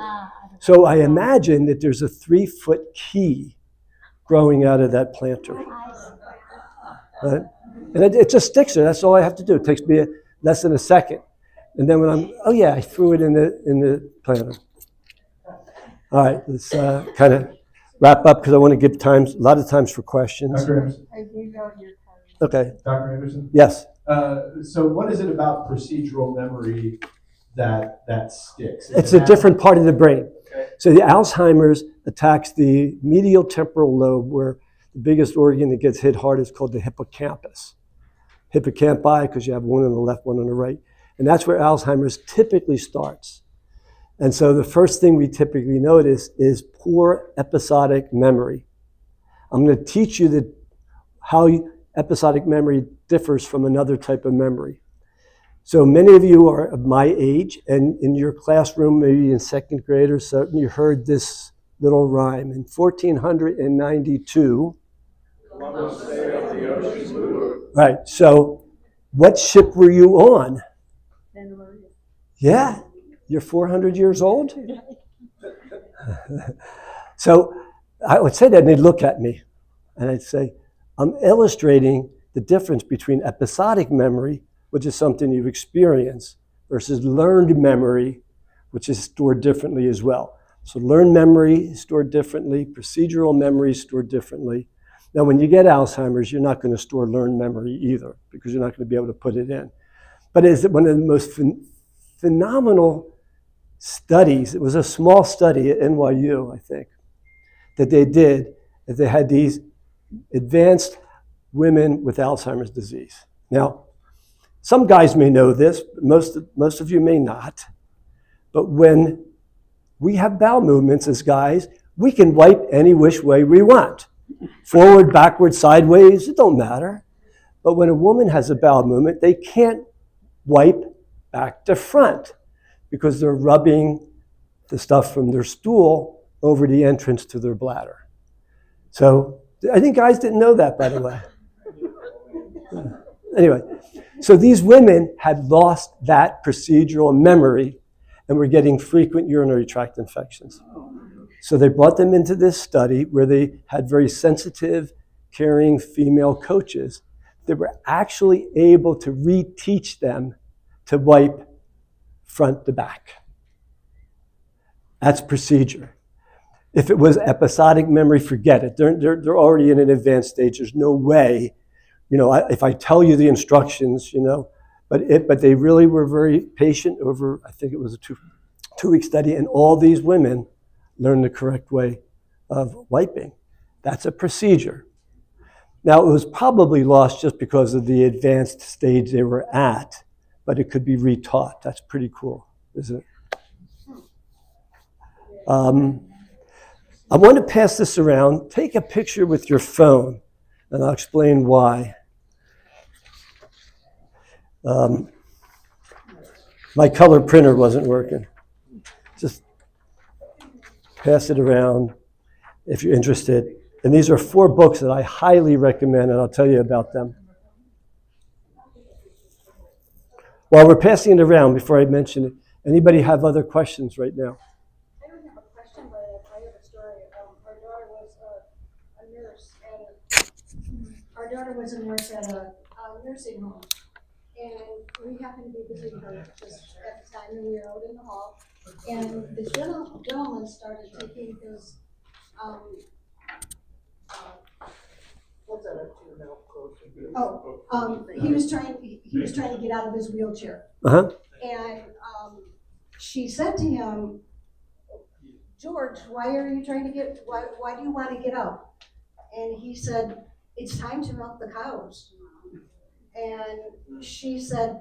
I imagine that there's a 3-foot key growing out of that planter. Right? And it just sticks there. That's all I have to do. It takes me less than a second. And then when I threw it in the planter. All right, let's kind of wrap up because I want to give a lot of times for questions. Dr. Anderson. I do know your card. Okay. Dr. Anderson? Yes. So what is it about procedural memory that sticks? It's a different part of the brain. Okay. So the Alzheimer's attacks the medial temporal lobe, where the biggest organ that gets hit hard is called the hippocampus. Hippocampi, because you have one on the left, one on the right. And that's where Alzheimer's typically starts. And so the first thing we typically notice is poor episodic memory. I'm going to teach you how episodic memory differs from another type of memory. So many of you are of my age, and in your classroom, maybe in second grade or so, you heard this little rhyme. In 1492, right, so what ship were you on? Yeah, you're 400 years old? So I would say that, and they'd look at me, and I'd say, I'm illustrating the difference between episodic memory, which is something you experience, versus learned memory, which is stored differently as well. So learned memory is stored differently, procedural memory is stored differently. Now, when you get Alzheimer's, you're not going to store learned memory either, because you're not going to be able to put it in. But it's one of the most phenomenal studies. It was a small study at NYU, I think, that they did, that they had these advanced women with Alzheimer's disease. Now, some guys may know this, but most of you may not. But when we have bowel movements as guys, we can wipe any which way we want. Forward, backward, sideways, it don't matter. But when a woman has a bowel movement, they can't wipe back to front because they're rubbing the stuff from their stool over the entrance to their bladder. So I think guys didn't know that, by the way. Anyway, so these women had lost that procedural memory and were getting frequent urinary tract infections. So they brought them into this study where they had very sensitive, caring female coaches that were actually able to reteach them to wipe front to back. That's procedure. If it was episodic memory, forget it. They're already in an advanced stage. There's no way, if I tell you the instructions, but they really were very patient over, I think it was a two-week study, and all these women learned the correct way of wiping. That's a procedure. Now, it was probably lost just because of the advanced stage they were at, but it could be retaught. That's pretty cool, isn't it? I want to pass this around. Take a picture with your phone, and I'll explain why. My color printer wasn't working. Just pass it around if you're interested. And these are 4 books that I highly recommend, and I'll tell you about them. While we're passing it around, before I mention it, anybody have other questions right now? I don't have a question, but I have a story. Our daughter was a nurse at a nursing home, and we happened to be visiting her just at the time, and we were out in the hall, and this gentleman started taking his he was trying to get out of his wheelchair. Uh-huh. And she said to him, George, why do you want to get out? And he said, it's time to milk the cows. And she said,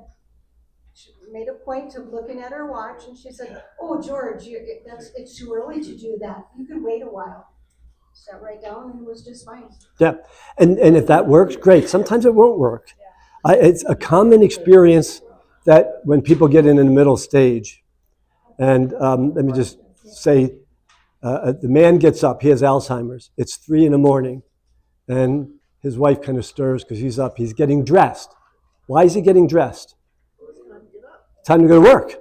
she made a point of looking at her watch, and she said, oh, George, it's too early to do that. You can wait a while. Sat right down and it was just fine. Yeah, and if that works, great. Sometimes it won't work. It's a common experience that when people get in the middle stage, and let me just say, the man gets up, he has Alzheimer's, it's 3 a.m, and his wife kind of stirs because he's up, he's getting dressed. Why is he getting dressed? Time to go to work,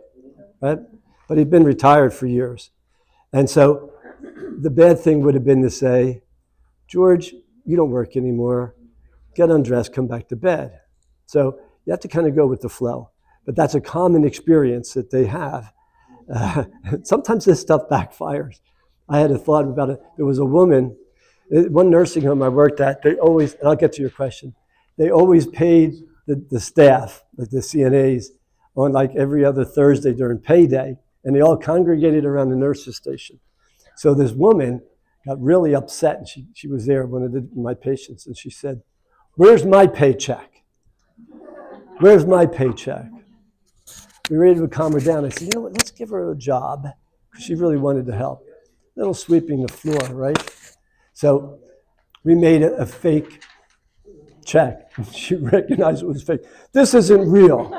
right? But he'd been retired for years. And so the bad thing would have been to say, George, you don't work anymore, get undressed, come back to bed. So you have to kind of go with the flow. But that's a common experience that they have. Sometimes this stuff backfires. I had a thought about it. There was a woman, one nursing home I worked at, they always, and I'll get to your question, they always paid the staff, like the CNAs, on like every other Thursday during payday, and they all congregated around the nurse's station. So this woman got really upset, and she was there, one of my patients, and she said, "Where's my paycheck? Where's my paycheck?" We were ready to calm her down. I said, "You know what, let's give her a job," because she really wanted to help. A little sweeping the floor, right? So we made a fake check. She recognized it was fake. This isn't real.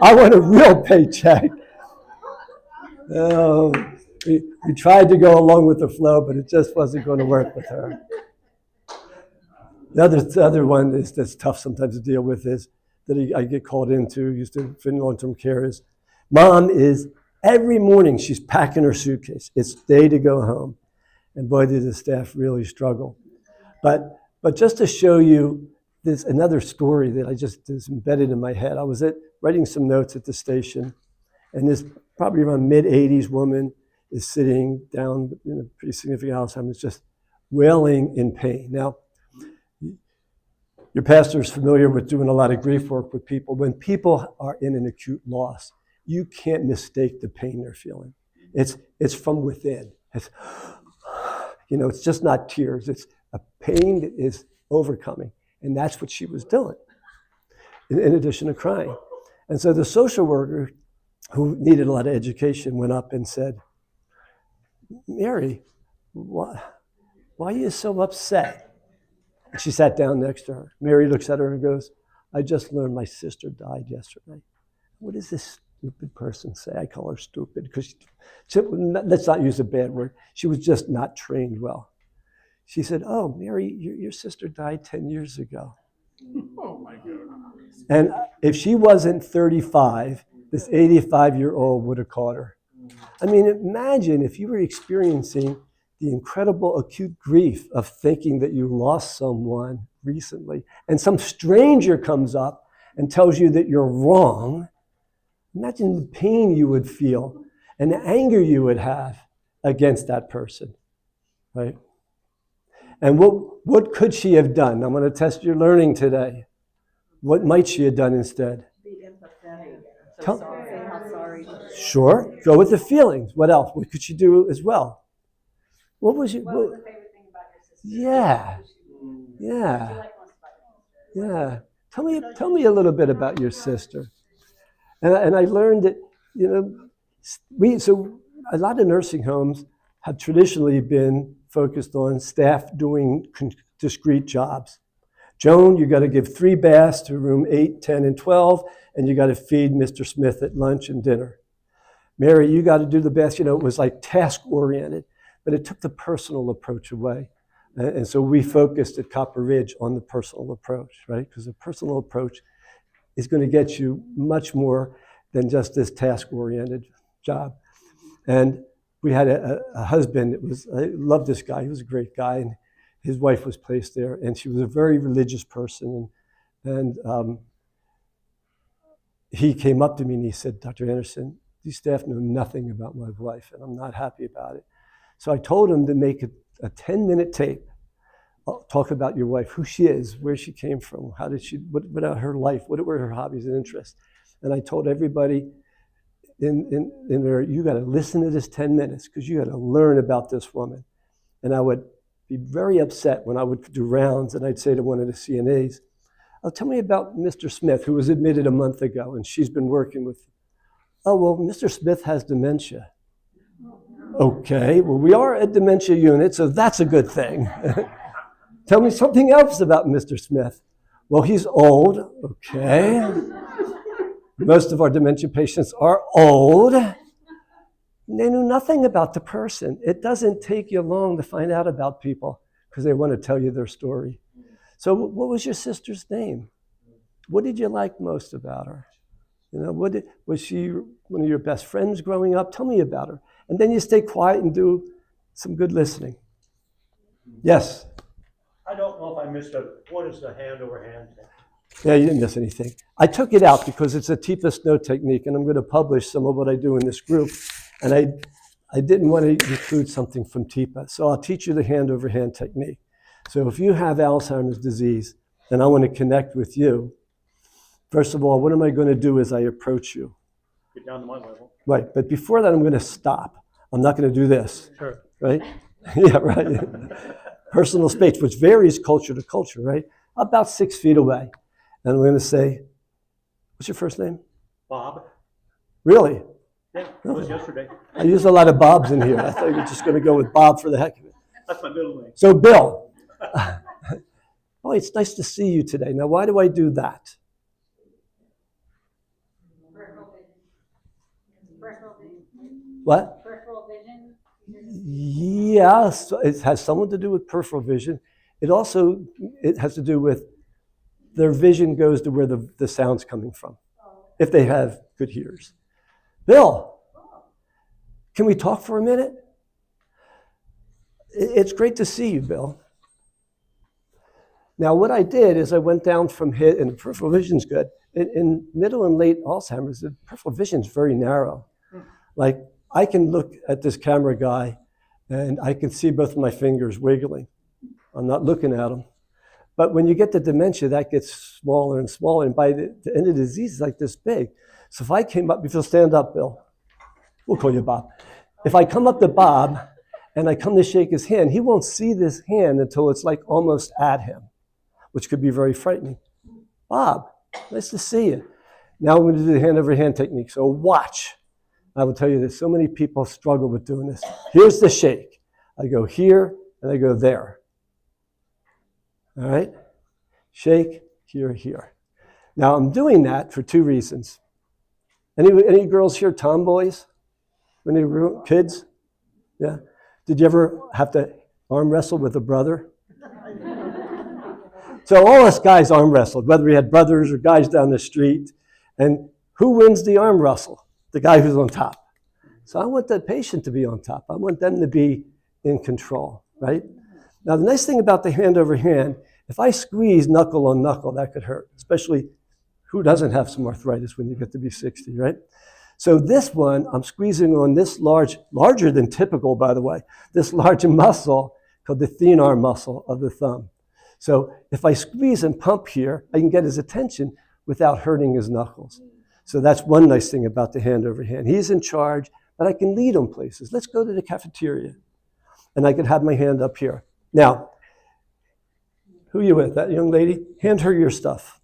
I want a real paycheck. Oh, we tried to go along with the flow, but it just wasn't going to work with her. The other one that's tough sometimes to deal with is that I get called into, used to fit in long-term care, is mom is, every morning she's packing her suitcase. It's day to go home. And boy, did the staff really struggle. But just to show you this another story that I just is embedded in my head. I was writing some notes at the station, and this probably around mid-80s woman is sitting down in a pretty significant Alzheimer's, just wailing in pain. Now, your pastor is familiar with doing a lot of grief work with people. When people are in an acute loss, you can't mistake the pain they're feeling. It's from within. It's just not tears. It's a pain that is overcoming. And that's what she was doing, in addition to crying. And so the social worker, who needed a lot of education, went up and said, "Mary, why are you so upset?" And she sat down next to her. Mary looks at her and goes, "I just learned my sister died yesterday." What does this stupid person say? I call her stupid because let's not use a bad word. She was just not trained well. She said, "Oh, Mary, your sister died 10 years ago." Oh, my God. And if she wasn't 35, this 85-year-old would have caught her. I mean, imagine if you were experiencing the incredible acute grief of thinking that you lost someone recently, and some stranger comes up and tells you that you're wrong. Imagine the pain you would feel and the anger you would have against that person, right? And what could she have done? I'm going to test your learning today. What might she have done instead? Be empathetic. Tell- Say how sorry. Sure, go with the feelings. What else? What could she do as well? What was What was the favorite thing about your sister? Yeah, What did you yeah, like most about your sister? yeah. Tell me a little bit about your sister. And I learned that, so a lot of nursing homes have traditionally been focused on staff doing discrete jobs. Joan, you got to give 3 baths to room 8, 10, and 12, and you got to feed Mr. Smith at lunch and dinner. Mary, you got to do the baths. It was like task-oriented, but it took the personal approach away. And so we focused at Copper Ridge on the personal approach, right? Because the personal approach is going to get you much more than just this task-oriented job. And we had a husband I loved this guy. He was a great guy, and his wife was placed there, and she was a very religious person. And he came up to me and he said, "Dr. Anderson, these staff know nothing about my wife, and I'm not happy about it." So I told him to make a 10-minute tape. I'll talk about your wife, who she is, where she came from, how did she, what about her life, what were her hobbies and interests. And I told everybody in there, you got to listen to this 10 minutes because you got to learn about this woman. And I would be very upset when I would do rounds and I'd say to one of the CNAs, "Oh, tell me about Mr. Smith, who was admitted a month ago, and she's been working with." "Oh, well, Mr. Smith has dementia." "Okay, well, we are a dementia unit, so that's a good thing." "Tell me something else about Mr. Smith." Well, he's old, okay. Most of our dementia patients are old. They knew nothing about the person. It doesn't take you long to find out about people because they want to tell you their story. So what was your sister's name? What did you like most about her? You know, was she one of your best friends growing up? Tell me about her. And then you stay quiet and do some good listening. Yes? I don't know if I missed what is the hand over hand thing? Yeah, you didn't miss anything. I took it out because it's a TIPA snow technique, and I'm going to publish some of what I do in this group. And I didn't want to include something from TIPA, so I'll teach you the hand over hand technique. So if you have Alzheimer's disease, and I want to connect with you, first of all, what am I going to do as I approach you? Get down to my level. Right, but before that, I'm going to stop. I'm not going to do this. Sure. Right? Yeah, right. Personal space, which varies culture to culture, right? About 6 feet away. And I'm going to say, what's your first name? Bob. Really? Yeah, that was yesterday. I use a lot of Bobs in here. I thought you were just going to go with Bob for the heck of it. That's my middle name. So, Bill. Oh, it's nice to see you today. Now, why do I do that? Peripheral vision. Peripheral vision. What? Peripheral vision. Yeah, so it has something to do with peripheral vision. It has to do with their vision goes to where the sound's coming from, if they have good hearers. Bill, can we talk for a minute? It's great to see you, Bill. Now, what I did is I went down from HIT, and the peripheral vision's good. In middle and late Alzheimer's, the peripheral vision's very narrow. Like, I can look at this camera guy, and I can see both of my fingers wiggling. I'm not looking at them. But when you get to dementia, that gets smaller and smaller, and by the end of the disease, it's like this big. So if I came up, if you'll stand up, Bill, we'll call you Bob. If I come up to Bob, and I come to shake his hand, he won't see this hand until it's like almost at him, which could be very frightening. Bob, nice to see you. Now I'm going to do the hand over hand technique, so watch. I will tell you that so many people struggle with doing this. Here's the shake. I go here, and I go there. All right? Shake, here, here. Now, I'm doing that for two reasons. Any girls here tomboys? Any kids? Yeah? Did you ever have to arm wrestle with a brother? So all us guys arm wrestled, whether we had brothers or guys down the street. And who wins the arm wrestle? The guy who's on top. So I want the patient to be on top. I want them to be in control, right? Now, the nice thing about the hand over hand, if I squeeze knuckle on knuckle, that could hurt, especially who doesn't have some arthritis when you get to be 60, right? So this one, I'm squeezing on this larger than typical, by the way, this large muscle called the thenar muscle of the thumb. So if I squeeze and pump here, I can get his attention without hurting his knuckles. So that's one nice thing about the hand over hand. He's in charge, but I can lead him places. Let's go to the cafeteria. And I can have my hand up here. Now, who are you with? That young lady? Hand her your stuff.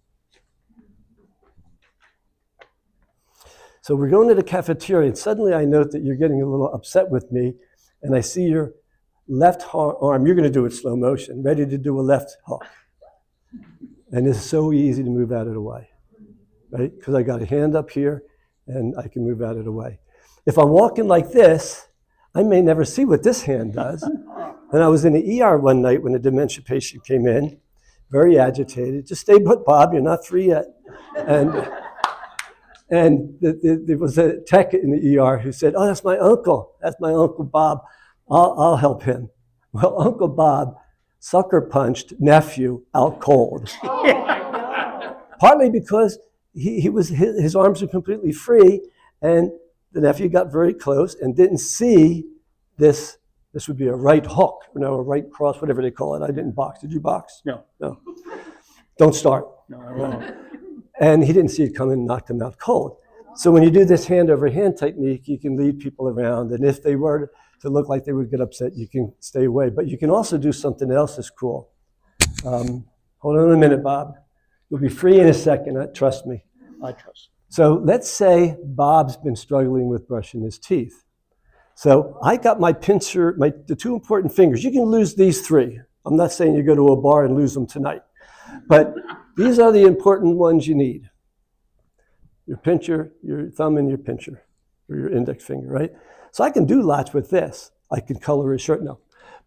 So we're going to the cafeteria, and suddenly I note that you're getting a little upset with me, and I see your left arm. You're going to do it slow motion, ready to do a left hook. And it's so easy to move out of the way, right? Because I got a hand up here, and I can move out of the way. If I'm walking like this, I may never see what this hand does. And I was in the ER one night when a dementia patient came in, very agitated. Just stay put, Bob, you're not free yet. And there was a tech in the ER who said, oh, that's my uncle. That's my Uncle Bob. I'll help him. Well, Uncle Bob sucker punched nephew out cold. Oh my God. Partly because his arms were completely free, and the nephew got very close and didn't see this. This would be a right hook, a right cross, whatever they call it. I didn't box. Did you box? No. No. Don't start. No, I won't. And he didn't see it coming and knocked him out cold. So when you do this hand over hand technique, you can lead people around. And if they were to look like they would get upset, you can stay away. But you can also do something else that's cool. Hold on a minute, Bob. You'll be free in a second, trust me. I trust. So let's say Bob's been struggling with brushing his teeth. So I got my pincer, the two important fingers. You can lose these three. I'm not saying you go to a bar and lose them tonight. But These are the important ones you need. Your pincher, your thumb and your pincher, or your index finger, right? So I can do lots with this. I could color his shirt, no.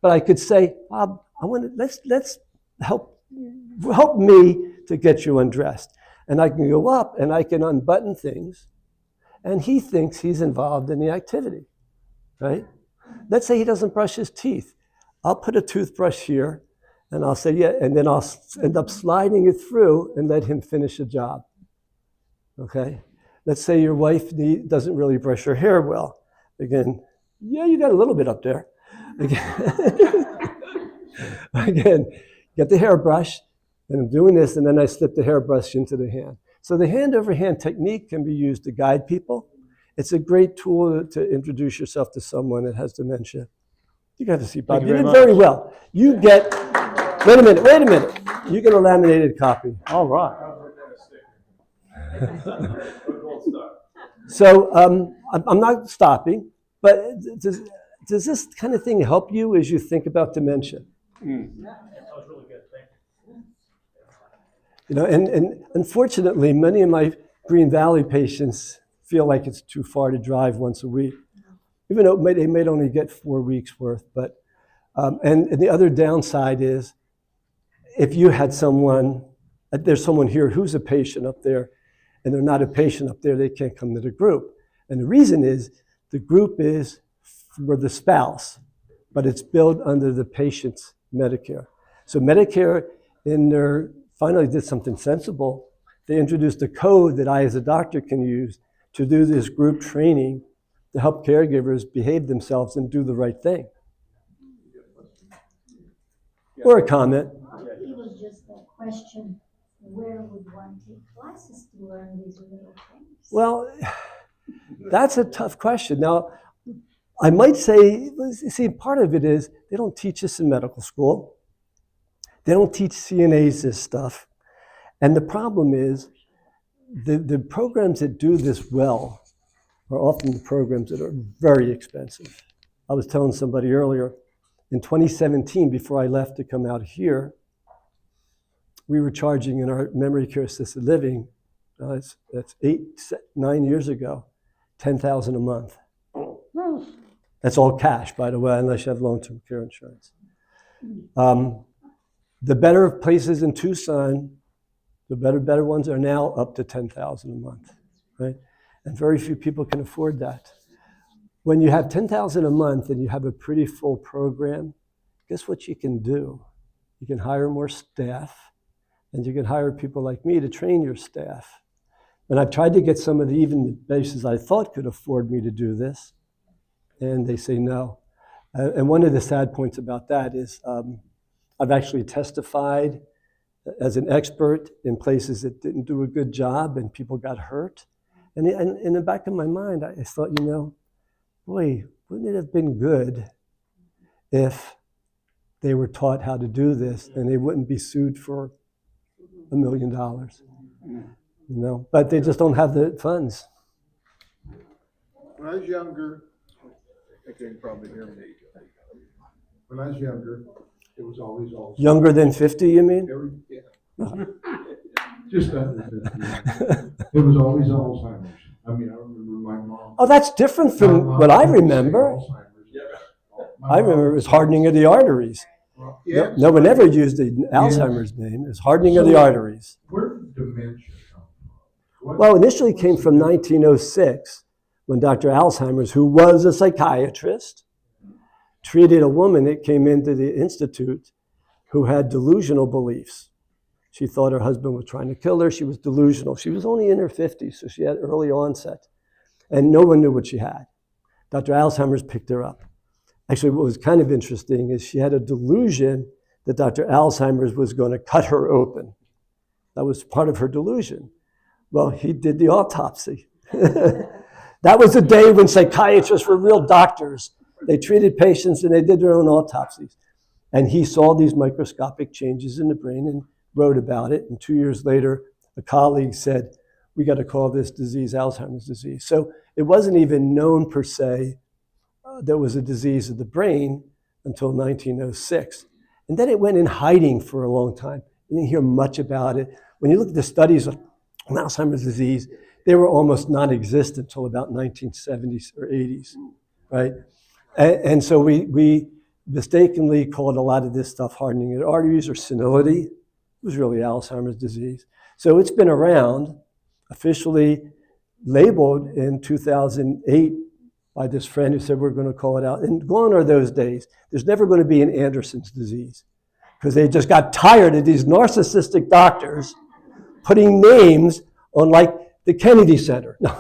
But I could say, Bob, let's help me to get you undressed. And I can go up and I can unbutton things, and he thinks he's involved in the activity, right? Let's say he doesn't brush his teeth. I'll put a toothbrush here, and I'll say, yeah, and then I'll end up sliding it through and let him finish the job, okay? Let's say your wife doesn't really brush her hair well. Again, yeah, you got a little bit up there. Again, get the hairbrush, and I'm doing this, and then I slip the hairbrush into the hand. So the hand-over-hand technique can be used to guide people. It's a great tool to introduce yourself to someone that has dementia. You got to see Bob. You did very well. You get, wait a minute. You get a laminated copy. All right. So I'm not stopping, but does this kind of thing help you as you think about dementia? That was really good, thank you. You know, and unfortunately, many of my Green Valley patients feel like it's too far to drive once a week, even though they may only get 4 weeks worth. But and the other downside is, if you had someone, there's someone here who's a patient up there, and they're not a patient up there, they can't come to the group. And the reason is, the group is for the spouse, but it's billed under the patient's Medicare. So Medicare, finally did something sensible. They introduced a code that I, as a doctor, can use to do this group training to help caregivers behave themselves and do the right thing. Or a comment. It was just a question, where would one take classes to learn these little things? Well, that's a tough question. Now, I might say, see, part of it is they don't teach this in medical school. They don't teach CNAs this stuff. And the problem is, the programs that do this well are often the programs that are very expensive. I was telling somebody earlier, in 2017, before I left to come out here, we were charging in our memory care assisted living, that's 9 years ago, $10,000 a month. That's all cash, by the way, unless you have long-term care insurance. The better places in Tucson, the better ones are now up to $10,000 a month, right? And very few people can afford that. When you have $10,000 a month and you have a pretty full program, guess what you can do? You can hire more staff, and you can hire people like me to train your staff. And I've tried to get some of the places I thought could afford me to do this, and they say no. And one of the sad points about that is I've actually testified as an expert in places that didn't do a good job and people got hurt. And in the back of my mind, I thought, boy, wouldn't it have been good if they were taught how to do this and they wouldn't be sued for $1 million, But they just don't have the funds. When I was younger, I can probably hear me. When I was younger, it was always Alzheimer's. Younger than 50, you mean? Just under 50. It was always Alzheimer's. I mean, I remember my mom. Oh, that's different from what I remember. I remember it was hardening of the arteries. Yeah. No one ever used the Alzheimer's name. It was hardening of the arteries. Where did dementia come from? Well, initially it came from 1906 when Dr. Alzheimer's, who was a psychiatrist, treated a woman that came into the institute who had delusional beliefs. She thought her husband was trying to kill her. She was delusional. She was only in her 50s, so she had early onset. And no one knew what she had. Dr. Alzheimer's picked her up. Actually, what was kind of interesting is she had a delusion that Dr. Alzheimer's was going to cut her open. That was part of her delusion. Well, he did the autopsy. That was the day when psychiatrists were real doctors. They treated patients and they did their own autopsies. And he saw these microscopic changes in the brain and wrote about it. And 2 years later, a colleague said, we got to call this disease Alzheimer's disease. So it wasn't even known per se there was a disease of the brain until 1906. And then it went in hiding for a long time. You didn't hear much about it. when you look at the studies on Alzheimer's disease, they were almost non-existent until about 1970s or 80s, right? And so we mistakenly called a lot of this stuff hardening of the arteries or senility. It was really Alzheimer's disease. So it's been around, officially labeled in 2008 by this friend who said we're going to call it out. And gone are those days. There's never going to be an Anderson's disease because they just got tired of these narcissistic doctors putting names on like the Kennedy Center. No.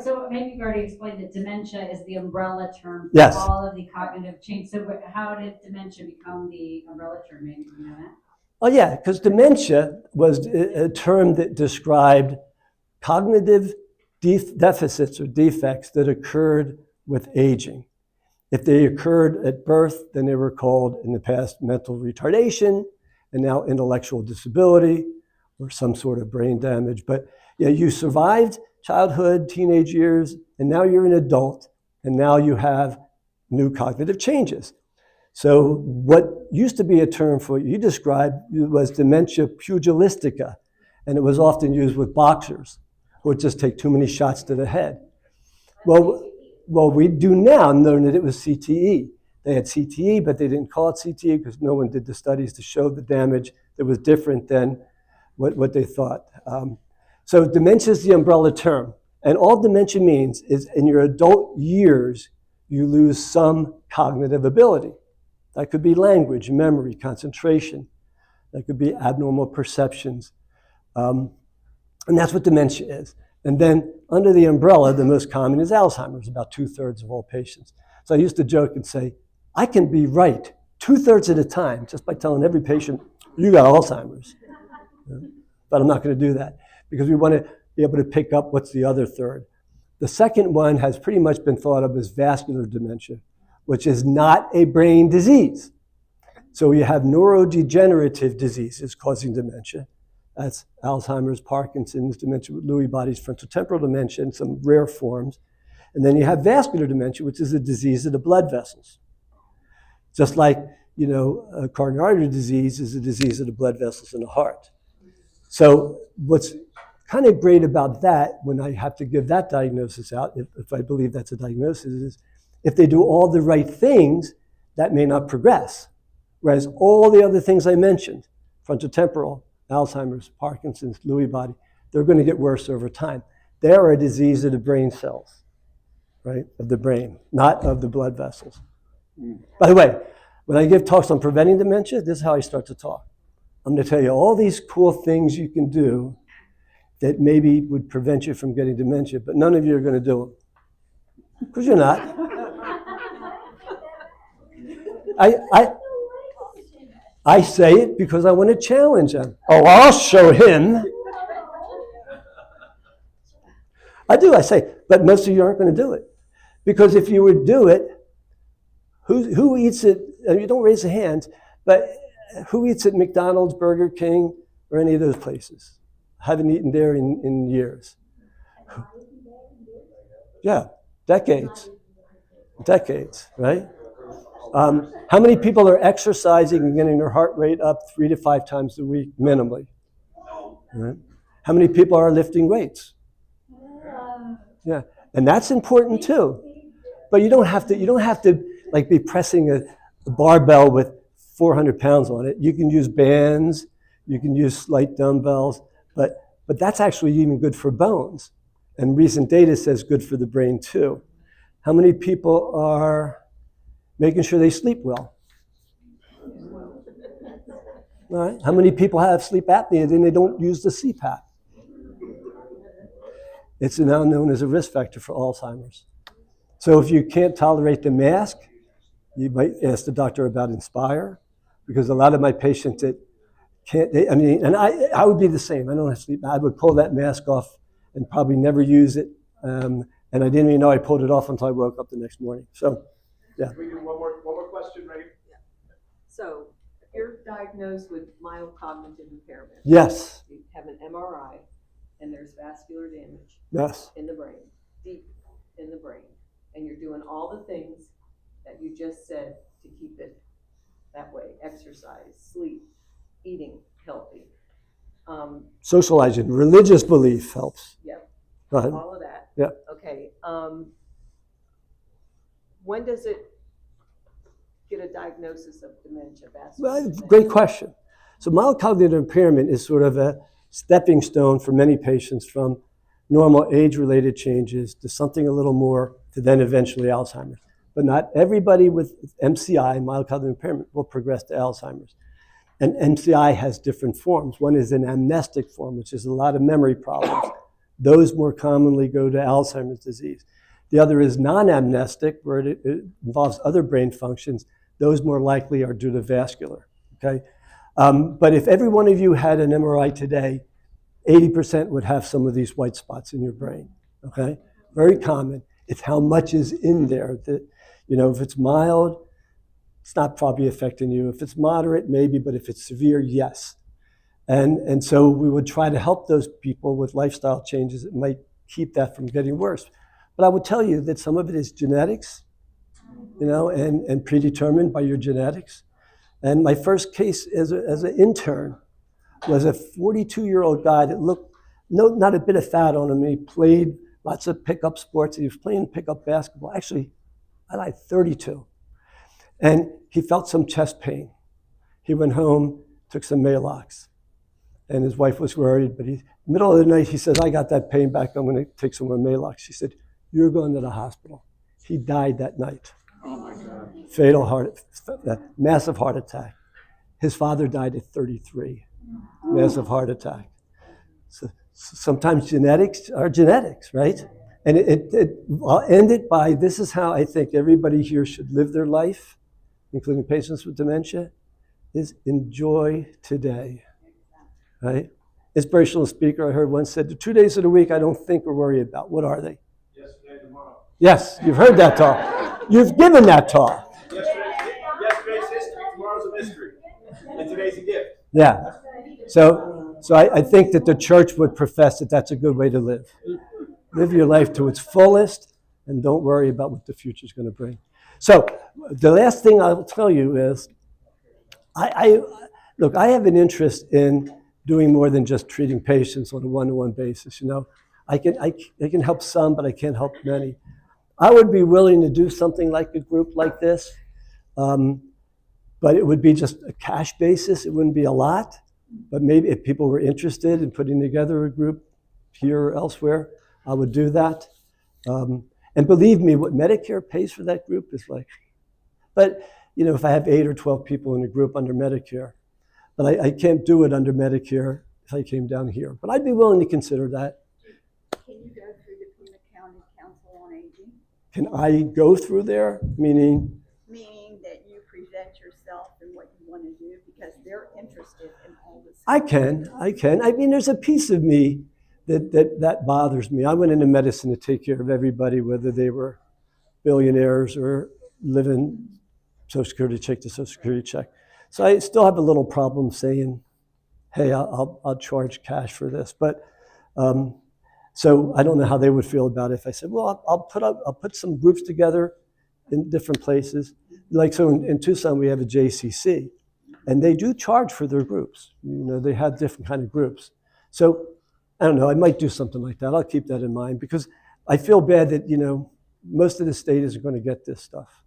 So maybe you've already explained that dementia is the umbrella term for Yes. all of the cognitive change. So how did dementia become the umbrella term? Maybe you know that? Oh yeah, because dementia was a term that described cognitive deficits or defects that occurred with aging. If they occurred at birth, then they were called in the past mental retardation, and now intellectual disability or some sort of brain damage. But yeah, you survived childhood, teenage years, and now you're an adult, and now you have new cognitive changes. So what used to be a term for what you described was dementia pugilistica, and it was often used with boxers who would just take too many shots to the head. Well, we do now know that it was CTE. They had CTE, but they didn't call it CTE because no one did the studies to show the damage that was different than what they thought. So dementia is the umbrella term. And all dementia means is in your adult years, you lose some cognitive ability. That could be language, memory, concentration. That could be abnormal perceptions. And that's what dementia is. And then under the umbrella, the most common is Alzheimer's, about 2/3 of all patients. So I used to joke and say, I can be right 2/3 of the time just by telling every patient, you got Alzheimer's. But I'm not going to do that because we want to be able to pick up what's the other third. The second one has pretty much been thought of as vascular dementia, which is not a brain disease. So you have neurodegenerative diseases causing dementia. That's Alzheimer's, Parkinson's, dementia with Lewy bodies, frontotemporal dementia, and some rare forms. And then you have vascular dementia, which is a disease of the blood vessels. Just like, coronary artery disease is a disease of the blood vessels in the heart. So what's kind of great about that, when I have to give that diagnosis out, if I believe that's a diagnosis, is if they do all the right things, that may not progress. Whereas all the other things I mentioned, frontotemporal, Alzheimer's, Parkinson's, Lewy body, they're going to get worse over time. They're a disease of the brain cells, right, of the brain, not of the blood vessels. By the way, when I give talks on preventing dementia, this is how I start to talk. I'm going to tell you all these cool things you can do that maybe would prevent you from getting dementia, but none of you are going to do them. Because you're not. I say it because I want to challenge them. Oh, I'll show him. I do, I say, but most of you aren't going to do it. Because if you would do it, who eats it? You don't raise a hand, but who eats at McDonald's, Burger King, or any of those places? Haven't eaten there in years. Yeah, decades, right? How many people are exercising and getting their heart rate up 3 to 5 times a week minimally? Right? How many people are lifting weights? Yeah, and that's important too. But you don't have to like be pressing a barbell with 400 pounds on it. You can use bands, you can use light dumbbells, but that's actually even good for bones. And recent data says good for the brain too. How many people are making sure they sleep well? All right. How many people have sleep apnea and they don't use the CPAP? It's now known as a risk factor for Alzheimer's. So if you can't tolerate the mask, you might ask the doctor about Inspire, because a lot of my patients that can't, and I would be the same. I don't have sleep. I would pull that mask off and probably never use it. And I didn't even know I pulled it off until I woke up the next morning. So, yeah. Can we do one more question, right? So, if you're diagnosed with mild cognitive impairment, Yes. you have an MRI, and there's vascular damage Yes. in the brain, deep in the brain, and you're doing all the things that you just said to keep it that way: exercise, sleep, eating healthy. Socializing, religious belief helps. Yep. Go ahead. All of that. Yeah. Okay. When does it get a diagnosis of dementia? Well, great question. So mild cognitive impairment is sort of a stepping stone for many patients from normal age-related changes to something a little more to then eventually Alzheimer's. But not everybody with MCI, mild cognitive impairment, will progress to Alzheimer's. And MCI has different forms. One is an amnestic form, which is a lot of memory problems. Those more commonly go to Alzheimer's disease. The other is non-amnestic, where it involves other brain functions. Those more likely are due to vascular, okay? But if every one of you had an MRI today, 80% would have some of these white spots in your brain, okay? Very common. It's how much is in there. That, you know, if it's mild, it's not probably affecting you. If it's moderate, maybe, but if it's severe, yes. And so we would try to help those people with lifestyle changes that might keep that from getting worse. But I would tell you that some of it is genetics, you know, and predetermined by your genetics. And my first case as an intern was a 42-year-old guy that looked not a bit of fat on him. He played lots of pickup sports. He was playing pickup basketball. Actually, I like 32. And he felt some chest pain. He went home, took some Maalox. And his wife was worried, but middle of the night, he says, I got that pain back. I'm going to take some more Maalox. She said, you're going to the hospital. He died that night. Oh my God. Fatal massive heart attack. His father died at 33. Massive heart attack. So sometimes genetics are genetics, right? And I'll end it by, this is how I think everybody here should live their life, including patients with dementia, is enjoy today, right? Inspirational speaker I heard once said, the 2 days of the week I don't think or worry about. What are they? Yesterday, tomorrow. Yes, you've heard that talk. You've given that talk. Yesterday's history, tomorrow's a mystery, and today's a gift. Yeah. So I think that the church would profess that that's a good way to live. Live your life to its fullest and don't worry about what the future is going to bring. So the last thing I'll tell you is, look, I have an interest in doing more than just treating patients on a one-to-one basis. You know, I can help some, but I can't help many. I would be willing to do something like a group like this, but it would be just a cash basis. It wouldn't be a lot, but maybe if people were interested in putting together a group here or elsewhere, I would do that. And believe me, what Medicare pays for that group is like, but you know, if I have 8 or 12 people in a group under Medicare, but I can't do it under Medicare if I came down here. But I'd be willing to consider that. Can you go through the Pima County Council on Aging? Can I go through there? Meaning? Meaning that you present yourself and what you want to do, because they're interested in all this. I can. I mean, there's a piece of me that bothers me. I went into medicine to take care of everybody, whether they were billionaires or living Social Security check to Social Security check. So I still have a little problem saying, hey, I'll charge cash for this. But so I don't know how they would feel about it if I said, well, I'll put some groups together in different places. Like so in Tucson, we have a JCC, and they do charge for their groups. You know, they have different kind of groups. So I don't know, I might do something like that. I'll keep that in mind because I feel bad that, you know, most of the state isn't going to get this stuff.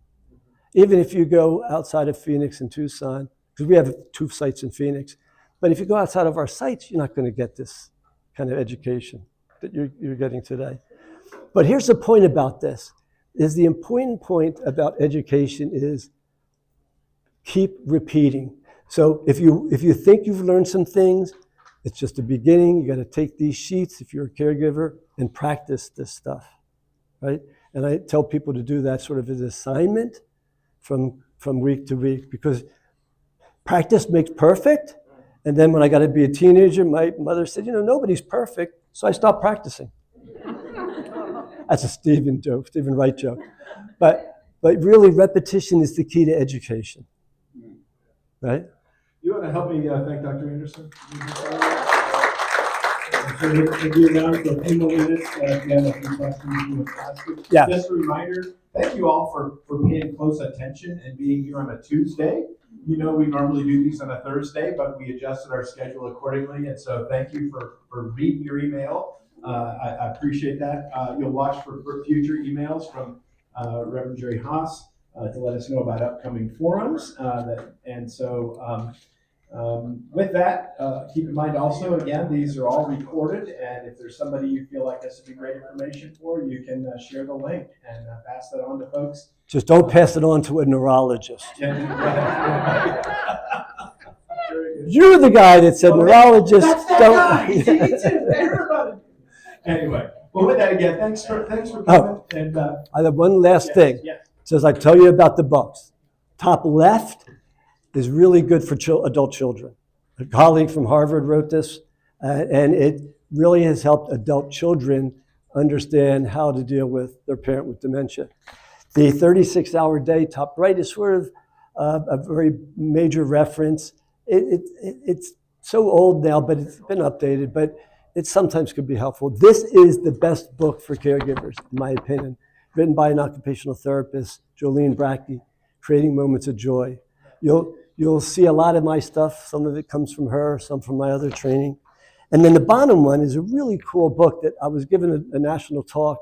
Even if you go outside of Phoenix and Tucson, because we have 2 sites in Phoenix, but if you go outside of our sites, you're not going to get this kind of education that you're getting today. But here's the point about this, is the important point about education is keep repeating. So if you think you've learned some things, it's just the beginning. You got to take these sheets if you're a caregiver and practice this stuff, right? And I tell people to do that sort of as an assignment from week to week, because practice makes perfect. And then when I got to be a teenager, my mother said, you know, nobody's perfect, so I stopped practicing. That's a Stephen Wright joke. But really, repetition is the key to education, right? You want to help me thank Dr. Anderson? So we'll be around for a few more minutes. If you have a few questions, you want to ask it. Yeah. Just a reminder, thank you all for paying close attention and being here on a Tuesday. you know we normally do these on a Thursday, but we adjusted our schedule accordingly, and so thank you for reading your email. I appreciate that. You'll watch for future emails from Reverend Jerry Haas to let us know about upcoming forums. With that, keep in mind also, again, these are all recorded, and if there's somebody you feel like this would be great information for, you can share the link and pass that on to folks. Just don't pass it on to a neurologist. You're the guy that said neurologists don't. Anyway, well, with that again, thanks for coming. And I have one last thing. Yes. It says I tell you about the books. Top left is really good for adult children. A colleague from Harvard wrote this, and it really has helped adult children understand how to deal with their parent with dementia. The 36-hour day, top right, is sort of a very major reference. It's so old now, but it's been updated, but it sometimes could be helpful. This is the best book for caregivers, in my opinion, written by an occupational therapist, Jolene Brackey, Creating Moments of Joy. You'll see a lot of my stuff. Some of it comes from her, some from my other training. And then the bottom one is a really cool book that I was given a national talk,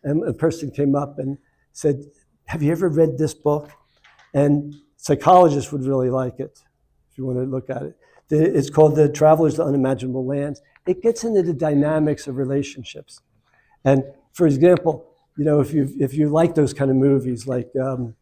and a person came up and said, have you ever read this book? And psychologists would really like it, if you want to look at it. It's called The Travelers to Unimaginable Lands. It gets into the dynamics of relationships. And for example, you know, if you like those kind of movies, like I'm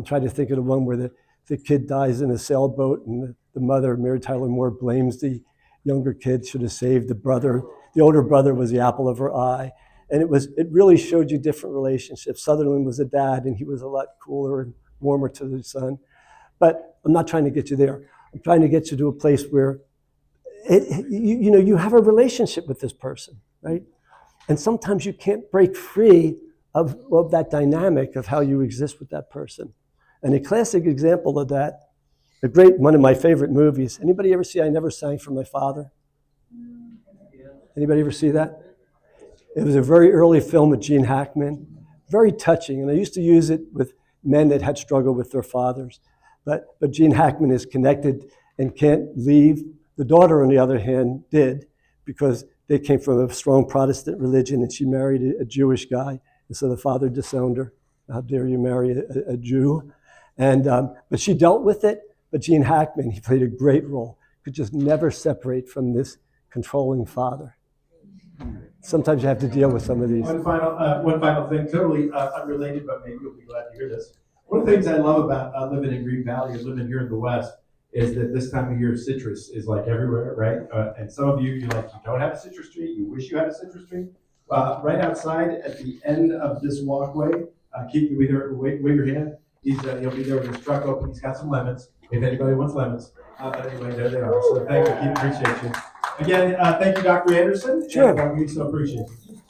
trying to think of the one where the kid dies in a sailboat and the mother, Mary Tyler Moore, blames the younger kid, should have saved the brother. The older brother was the apple of her eye. And it really showed you different relationships. Sutherland was a dad, and he was a lot cooler and warmer to the son. But I'm not trying to get you there. I'm trying to get you to a place where you have a relationship with this person, right? And sometimes you can't break free of that dynamic of how you exist with that person. And a classic example of that, one of my favorite movies. Anybody ever see I Never Sang for My Father? Anybody ever see that? It was a very early film with Gene Hackman, very touching. And I used to use it with men that had struggled with their fathers. But Gene Hackman is connected and can't leave. The daughter, on the other hand, did, because they came from a strong Protestant religion, and she married a Jewish guy. And so the father disowned her. How dare you marry a Jew? And but she dealt with it. But Gene Hackman, he played a great role, could just never separate from this controlling father. Sometimes you have to deal with some of these. One final thing, totally unrelated, but maybe you'll be glad to hear this. One of the things I love about living in Green Valley or living here in the West is that this time of year citrus is like everywhere, right? And some of you don't have a citrus tree, you wish you had a citrus tree. Right outside at the end of this walkway, wave your hand. He'll be there with his truck open. He's got some lemons, if anybody wants lemons. But anyway, there they are. So thank you, Keith, appreciate you. Again, thank you, Dr. Anderson. Sure. And we so appreciate you.